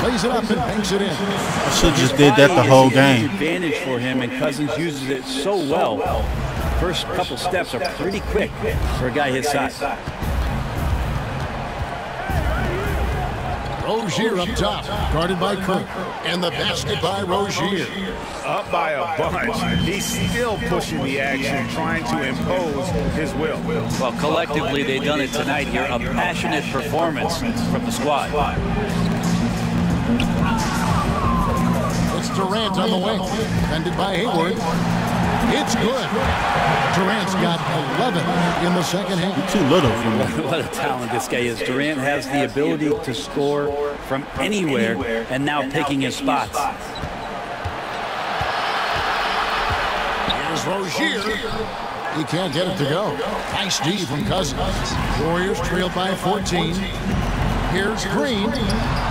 Plays it up and banks it in. I should have just did that the whole game. Advantage for him, and Cousins uses it so well. First couple steps are pretty quick for a guy his size. Rozier up top, guarded by Curry. And the basket by Rozier. Up by a bunch. He's still pushing the action, trying to impose his will. Well, collectively, they've done it tonight here. A passionate performance from the squad. It's Durant on the wing, defended by Hayward. It's good. Durant's got 11 in the second half. Too little for me. What a talent this guy is. Durant has the ability to score from anywhere and now picking his spots. Here's Rozier. He can't get it to go. Nice D from Cousins. Warriors trailed by 14. Here's Green.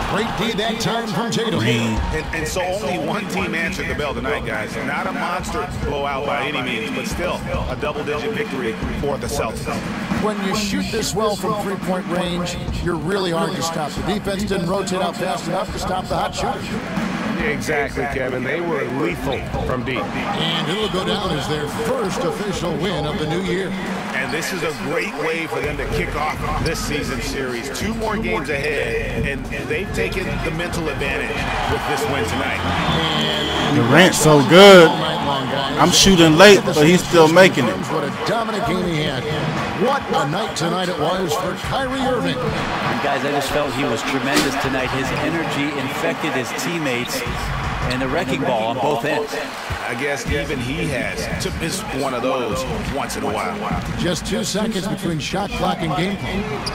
Great D that time from Tatum. And so only one team answered the bell tonight, guys. Not a monster blowout by any means, but still a double-digit victory for the Celtics. When you shoot this well from three-point range, you're really hard to stop. The defense didn't rotate out fast enough to stop the hot shot. Exactly, Kevin. They were lethal from deep. And it'll go down as their first official win of the new year. And this is a great way for them to kick off this season series. 2 more games ahead, and they've taken the mental advantage with this win tonight. Durant's so good. I'm shooting late, but he's still making it. What a dominant game he had. What a night tonight it was for Kyrie Irving. And guys, I just felt he was tremendous tonight. His energy infected his teammates, and the wrecking ball on both ends. I guess even he has to miss one of those once in a while. Just 2 seconds between shot clock and game clock.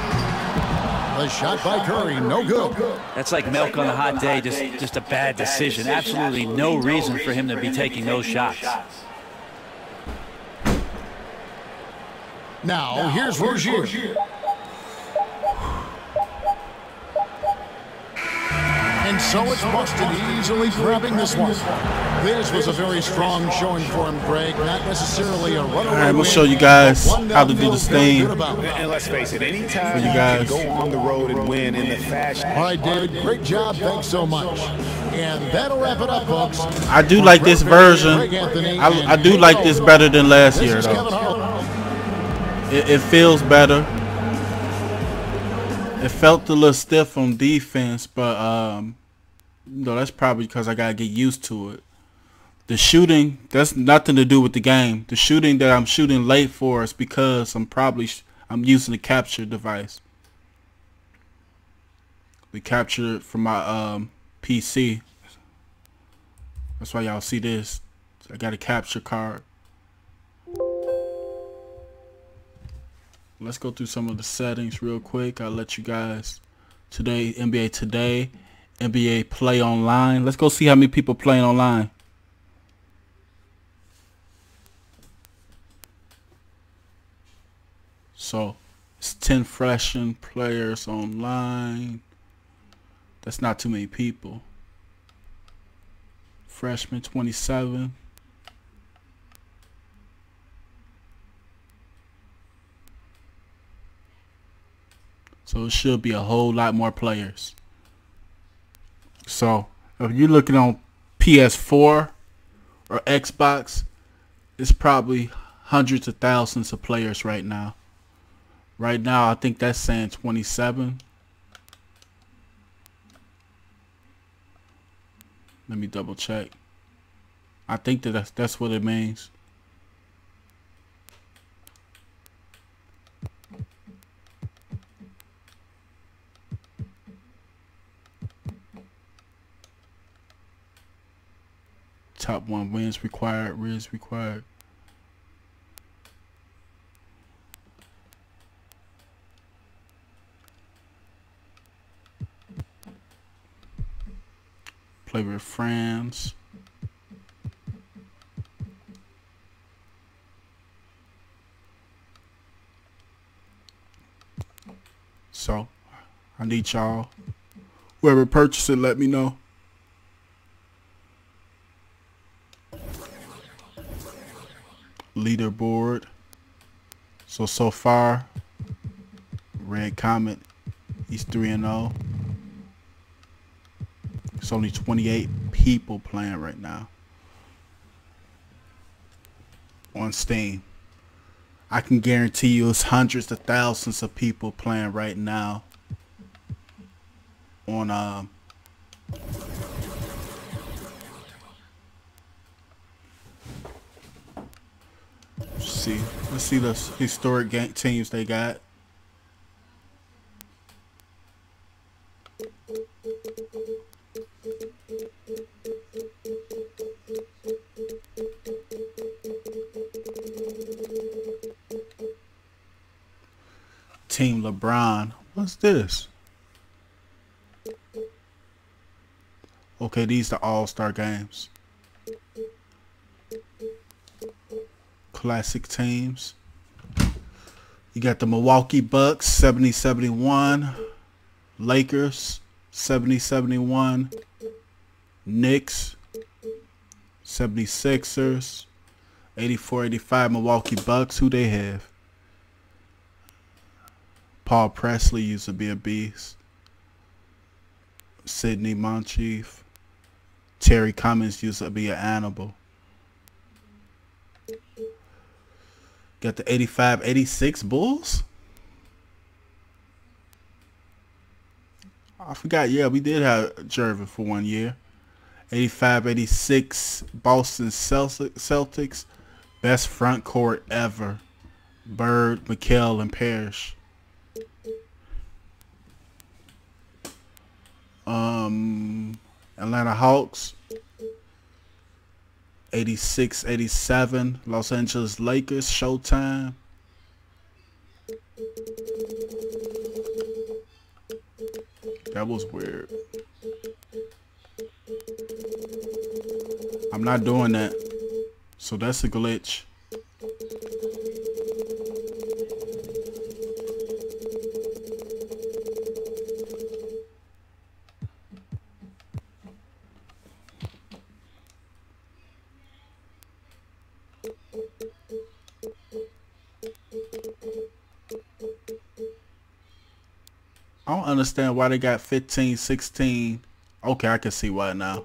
The shot by Curry, no good. That's like milk on a hot day, just a bad decision. Absolutely no reason for him to be taking those shots. Now, here's Rozier. And so it's Boston easily grabbing this one. This was a very strong showing for him, Greg. Not necessarily a runaway. All right, we'll show you guys how to do this thing. And let's face it, anytime you can go on the road and win in the fashion. All right, David, great job. Thanks so much. And that'll wrap it up, folks. I do like this version. I do like this better than last year, though. It feels better. It felt a little stiff on defense, but no, that's probably because I gotta get used to it. The shooting, that's nothing to do with the game. The shooting that I'm shooting late for is because I'm using the capture device. We captured it from my PC. That's why y'all see this. I got a capture card. Let's go through some of the settings real quick. I'll let you guys today, NBA Today, NBA Play Online. Let's go see how many people playing online. So it's 10 freshen players online. That's not too many people. Freshman 27. So it should be a whole lot more players. So if you're looking on PS4 or Xbox, it's probably hundreds of thousands of players right now. Right now, I think that's saying 27. Let me double check. I think that's what it means. Top 1 wins required, wins required. Play with friends. So, I need y'all. Whoever purchased it, let me know. Leaderboard. So far, Red Comet, he's 3-0. It's only 28 people playing right now on Steam. I can guarantee you it's hundreds of thousands of people playing right now on let's see the historic teams they got. Team LeBron. What's this? Okay, these are all-star games. Classic teams. You got the Milwaukee Bucks, 70-71. Lakers, 70-71. Knicks, 76ers. 84-85 Milwaukee Bucks. Who they have? Paul Presley used to be a beast. Sidney Monchief. Terry Cummins used to be an animal. Got the 85-86 Bulls. I forgot. Yeah, we did have Jervin for 1 year. 85-86 Boston Celtics. Best front court ever. Bird, McHale, and Parrish. Atlanta Hawks. 86-87 Los Angeles Lakers. Showtime. That was weird. I'm not doing that. So that's a glitch. I don't understand why they got 15, 16. Okay, I can see why now.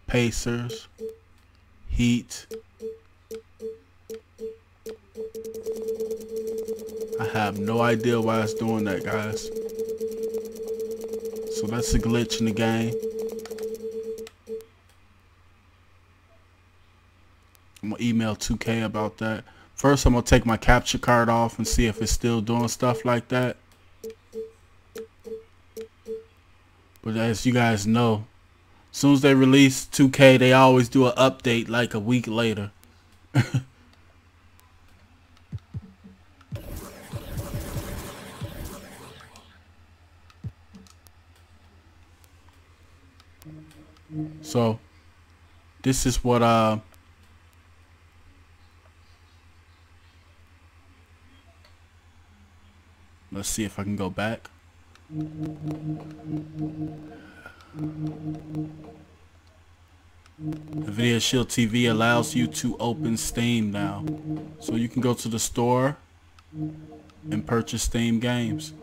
Pacers. Heat. I have no idea why it's doing that, guys. So that's a glitch in the game. I'm going to email 2K about that. First, I'm going to take my capture card off and see if it's still doing stuff like that. But as you guys know, as soon as they release 2K, they always do an update like a week later. So, this is what let's see if I can go back. Nvidia Shield TV allows you to open Steam now. So you can go to the store and purchase Steam games.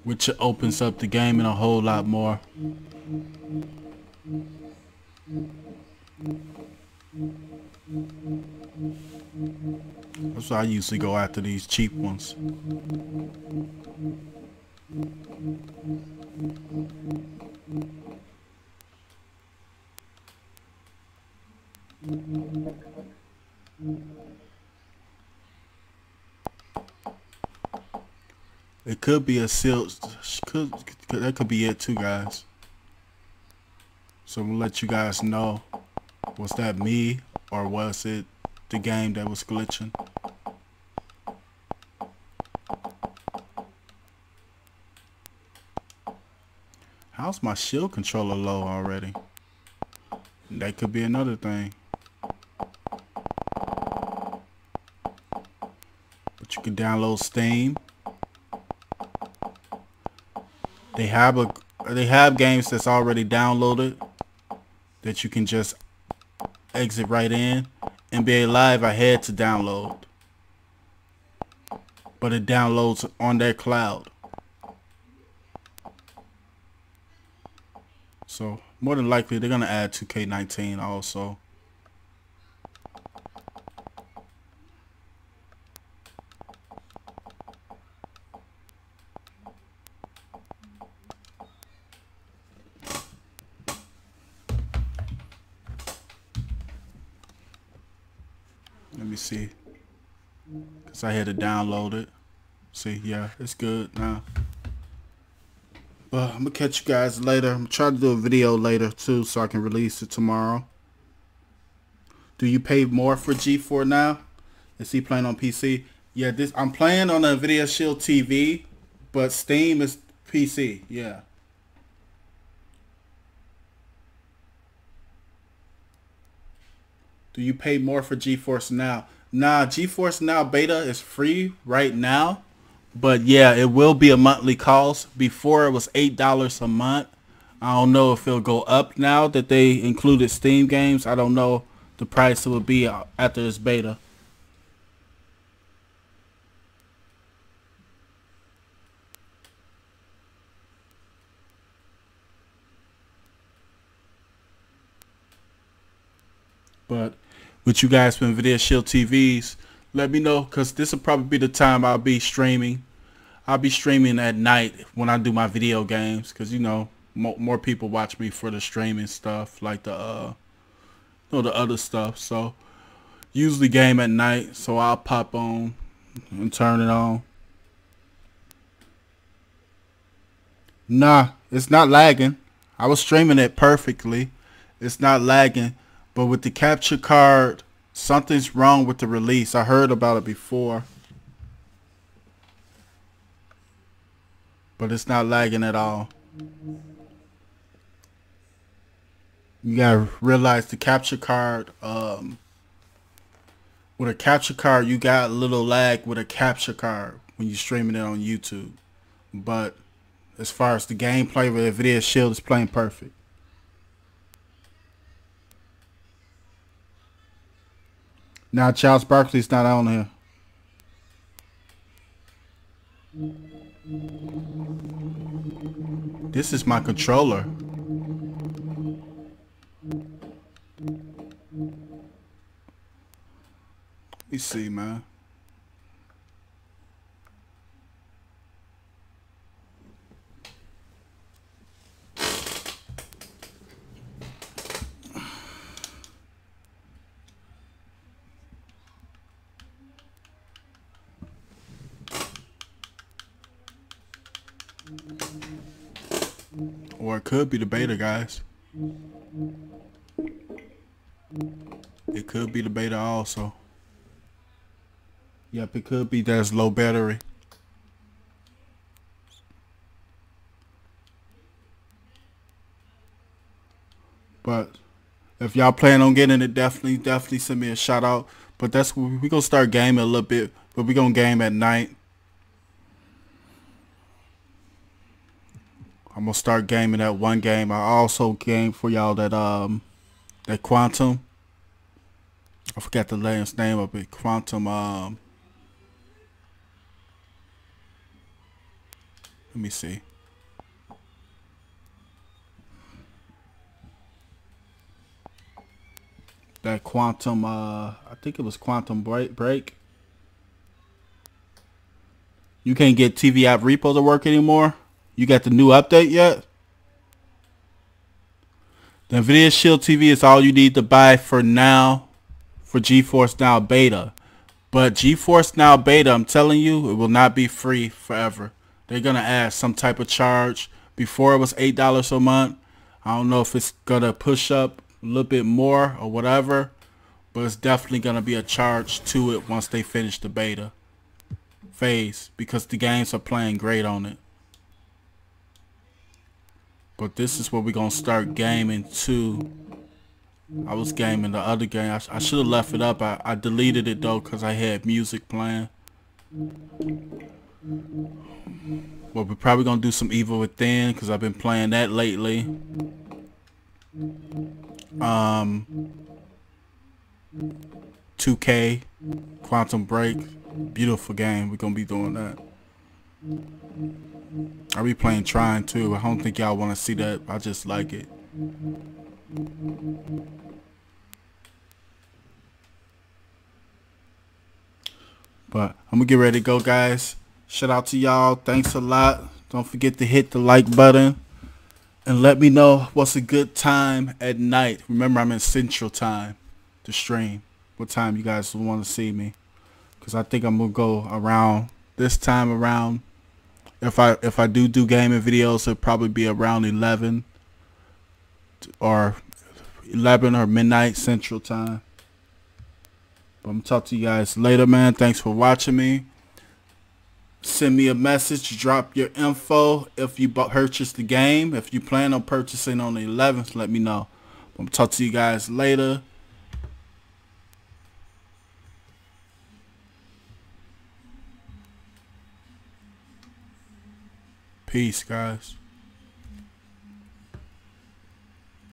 Which opens up the game and a whole lot more. That's why I usually go after these cheap ones. It could be a seal. That could be it too, guys. So I'm gonna let you guys know. Was that me or was it the game that was glitching? How's my shield controller low already? That could be another thing. But you can download Steam. They have games that's already downloaded that you can just exit right in. NBA Live I had to download, but it downloads on their cloud. So more than likely they're gonna add 2K19 also. Let me see, because I had to download it. See, yeah, it's good now. But I'm going to catch you guys later. I'm going to try to do a video later, too, so I can release it tomorrow. Do you pay more for G4 now? Is he playing on PC? Yeah, I'm playing on a Nvidia Shield TV, but Steam is PC, yeah. Do you pay more for GeForce Now? Nah, GeForce Now Beta is free right now. But yeah, it will be a monthly cost. Before it was $8 a month. I don't know if it'll go up now that they included Steam games. I don't know the price it will be after this beta. But with you guys from Nvidia Shield TVs, let me know, because this will probably be the time I'll be streaming. I'll be streaming at night when I do my video games, because, you know, more people watch me for the streaming stuff, like the the other stuff. So usually game at night, so I'll pop on and turn it on. Nah, it's not lagging. I was streaming it perfectly. It's not lagging, but with the capture card, something's wrong with the release. I heard about it before, but it's not lagging at all. You gotta realize the capture card, with a capture card, you got a little lag with a capture card when you're streaming it on YouTube. But as far as the gameplay with Nvidia Shield, is playing perfect. Now Charles Barkley's not on here. This is my controller. Let me see, man. Or it could be the beta, guys. It could be the beta also. Yep, it could be there's low battery. But if y'all plan on getting it, definitely send me a shout out. But that's we gonna start gaming a little bit, but we gonna game at night. I'm gonna start gaming that one game. I also game for y'all that that Quantum. I forgot the last name of it. Quantum. Let me see. That Quantum. I think it was Quantum Break. You can't get TV app repo to work anymore. You got the new update yet? The Nvidia Shield TV is all you need to buy for now for GeForce Now Beta. But GeForce Now Beta, I'm telling you, it will not be free forever. They're going to add some type of charge. Before it was $8 a month. I don't know if it's going to push up a little bit more or whatever. But it's definitely going to be a charge to it once they finish the beta phase. Because the games are playing great on it. But this is where we're going to start gaming too. I was gaming the other game. I should have left it up. I deleted it though because I had music playing. But we're probably going to do some Evil Within because I've been playing that lately. 2K, Quantum Break. Beautiful game. We're going to be doing that. I'll be playing Trine too. I don't think y'all want to see that. I just like it. But I'm going to get ready to go, guys. Shout out to y'all. Thanks a lot. Don't forget to hit the like button. And let me know what's a good time at night. Remember, I'm in Central Time to stream. What time you guys want to see me. Because I think I'm going to go around this time around. If I do gaming videos, it'll probably be around 11 or midnight Central Time. But I'm gonna talk to you guys later, man. Thanks for watching me. Send me a message. Drop your info if you purchase the game. If you plan on purchasing on the 11th, let me know. I'm gonna talk to you guys later. Peace, guys.